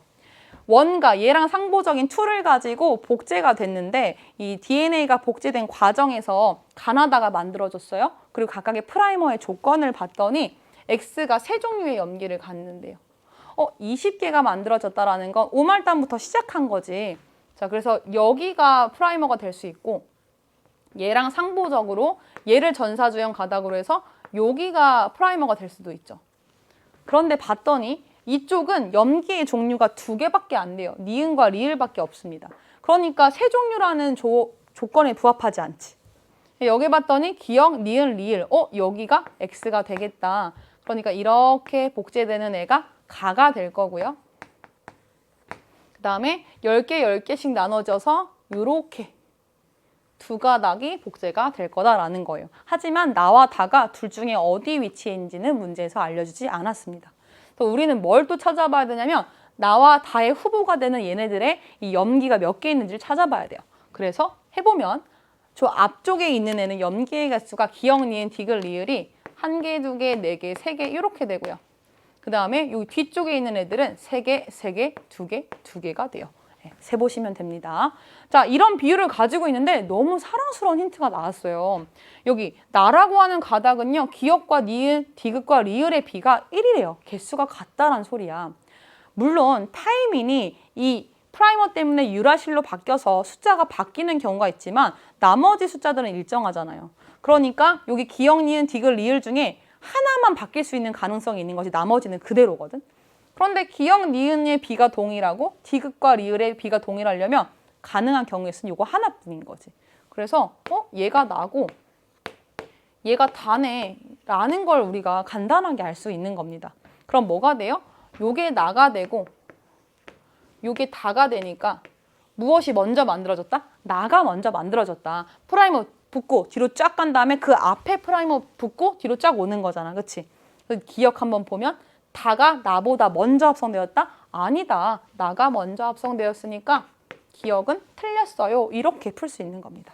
원과 얘랑 상보적인 2를 가지고 복제가 됐는데 이 DNA가 복제된 과정에서 가나다가 만들어졌어요. 그리고 각각의 프라이머의 조건을 봤더니 X가 3종류의 염기를 갖는데요. 20개가 만들어졌다라는 건 오말단부터 시작한 거지. 자, 그래서 여기가 프라이머가 될 수 있고 얘랑 상보적으로 얘를 전사주형 가닥으로 해서 여기가 프라이머가 될 수도 있죠. 그런데 봤더니 이쪽은 염기의 종류가 2개밖에 안 돼요. 니은과 리을밖에 없습니다. 그러니까 3종류라는 조건에 부합하지 않지. 여기 봤더니 기역, 니은, 리을. 여기가 X가 되겠다. 그러니까 이렇게 복제되는 애가 가가 될 거고요. 그 다음에 10개, 10개씩 나눠져서 이렇게 2가닥이 복제가 될 거다라는 거예요. 하지만 나와 다가 둘 중에 어디 위치에 있는지는 문제에서 알려주지 않았습니다. 또 우리는 뭘 또 찾아봐야 되냐면 나와 다의 후보가 되는 얘네들의 이 염기가 몇 개 있는지를 찾아봐야 돼요. 그래서 해보면 저 앞쪽에 있는 애는 염기의 개수가 기역, 니은, 디귿, 리을이 1개, 2개, 4개, 3개 이렇게 되고요. 그 다음에 여기 뒤쪽에 있는 애들은 3개, 3개, 2개, 2개가 돼요. 세보시면 됩니다. 자, 이런 비율을 가지고 있는데 너무 사랑스러운 힌트가 나왔어요. 여기 나라고 하는 가닥은요. 기역과 니은, 디귿과 리을의 비가 1이래요. 개수가 같다란 소리야. 물론 타이밍이 이 프라이머 때문에 유라실로 바뀌어서 숫자가 바뀌는 경우가 있지만 나머지 숫자들은 일정하잖아요. 그러니까 여기 기역, 니은, 디귿, 리을 중에 하나만 바뀔 수 있는 가능성이 있는 것이 나머지는 그대로거든. 그런데 기역, 니은의 비가 동일하고 디귿과 리을의 비가 동일하려면 가능한 경우에 쓰는 이거 하나뿐인 거지. 그래서 얘가 나고 얘가 다네 라는 걸 우리가 간단하게 알 수 있는 겁니다. 그럼 뭐가 돼요? 요게 나가 되고 요게 다가 되니까 무엇이 먼저 만들어졌다? 나가 먼저 만들어졌다. 프라이머 붙고 뒤로 쫙 간 다음에 그 앞에 프라이머 붙고 뒤로 쫙 오는 거잖아. 그치? 기억 한번 보면 다가 나보다 먼저 합성되었다? 아니다. 나가 먼저 합성되었으니까 기억은 틀렸어요. 이렇게 풀 수 있는 겁니다.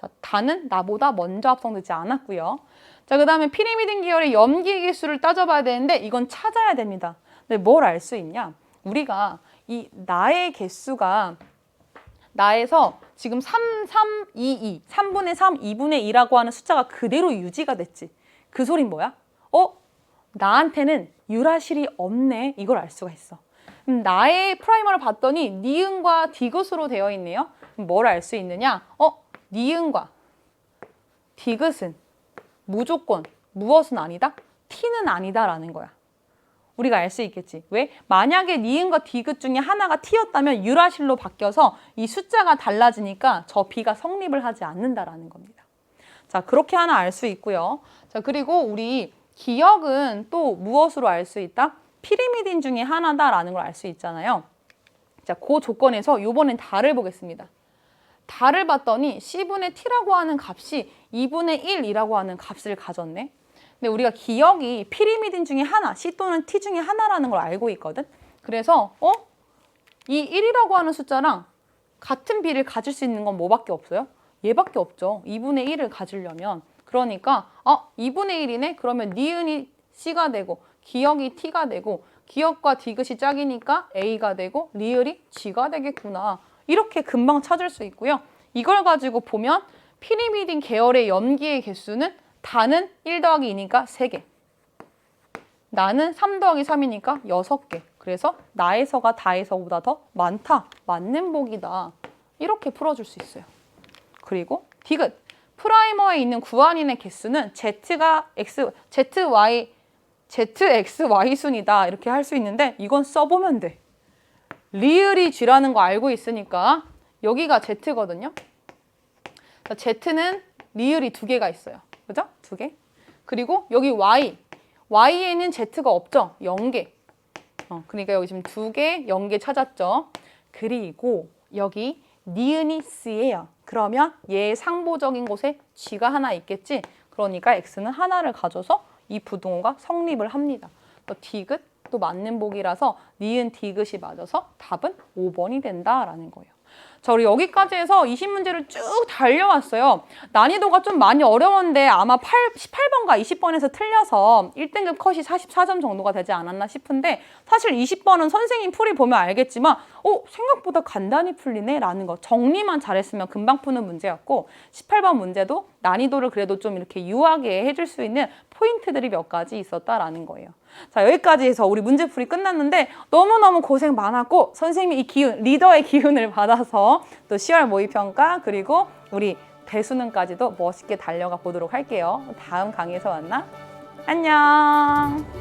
자, 다는 나보다 먼저 합성되지 않았고요. 자, 그 다음에 피리미딘 계열의 염기 개수를 따져봐야 되는데 이건 찾아야 됩니다. 근데 뭘 알 수 있냐? 우리가 이 나의 개수가 나에서 지금 3, 3, 2, 2, 3분의 3, 2분의 2라고 하는 숫자가 그대로 유지가 됐지. 그 소린 뭐야? 나한테는 유라실이 없네. 이걸 알 수가 있어. 나의 프라이머를 봤더니 니은과 디귿으로 되어 있네요. 뭘 알 수 있느냐? 니은과 디귿은 무조건 무엇은 아니다? T는 아니다라는 거야. 우리가 알 수 있겠지. 왜? 만약에 니은과 디귿 중에 하나가 T였다면 유라실로 바뀌어서 이 숫자가 달라지니까 저 B가 성립을 하지 않는다라는 겁니다. 자, 그렇게 하나 알 수 있고요. 자, 그리고 우리 기역은 또 무엇으로 알 수 있다? 피리미딘 중에 하나다라는 걸 알 수 있잖아요. 자, 그 조건에서 이번엔 다를 보겠습니다. 다를 봤더니 C분의 T라고 하는 값이 2분의 1이라고 하는 값을 가졌네. 근데 우리가 기역이 피리미딘 중에 하나, C 또는 T 중에 하나라는 걸 알고 있거든. 그래서 이 1이라고 하는 숫자랑 같은 비를 가질 수 있는 건 뭐밖에 없어요? 얘밖에 없죠. 2분의 1을 가지려면. 그러니까 2분의 1이네? 그러면 니은이 C가 되고 기역이 T가 되고 기역과 디귿이 짝이니까 A가 되고 리을이 G가 되겠구나. 이렇게 금방 찾을 수 있고요. 이걸 가지고 보면 피리미딘 계열의 염기의 개수는 다는 1 더하기 2니까 3개. 나는 3 더하기 3이니까 6개. 그래서 나에서가 다에서보다 더 많다. 맞는 복이다. 이렇게 풀어줄 수 있어요. 그리고 디귿. 프라이머에 있는 구한인의 개수는 ZXY 순이다. 이렇게 할 수 있는데 이건 써보면 돼. 리을이 G라는 거 알고 있으니까 여기가 Z거든요. Z는 리을이 2개가 있어요. 그죠? 2개. 그리고 여기 Y. Y에는 Z가 없죠? 0개. 그러니까 여기 지금 2개, 0개 찾았죠? 그리고 여기 니은이 C예요. 그러면 얘의 상보적인 곳에 G가 하나 있겠지? 그러니까 X는 하나를 가져서 이 부등호가 성립을 합니다. 디귿 또 맞는 복이라서 니은 디귿이 맞아서 답은 5번이 된다라는 거예요. 자, 우리 여기까지 해서 20문제를 쭉 달려왔어요. 난이도가 좀 많이 어려웠는데 아마 18번과 20번에서 틀려서 1등급 컷이 44점 정도가 되지 않았나 싶은데 사실 20번은 선생님 풀이 보면 알겠지만 생각보다 간단히 풀리네 라는 거. 정리만 잘했으면 금방 푸는 문제였고 18번 문제도 난이도를 그래도 좀 이렇게 유하게 해줄 수 있는 포인트들이 몇 가지 있었다라는 거예요. 자, 여기까지 해서 우리 문제풀이 끝났는데 너무너무 고생 많았고 선생님이 이 기운, 리더의 기운을 받아서 또 10월 모의평가 그리고 우리 대수능까지도 멋있게 달려가 보도록 할게요. 다음 강의에서 만나. 안녕.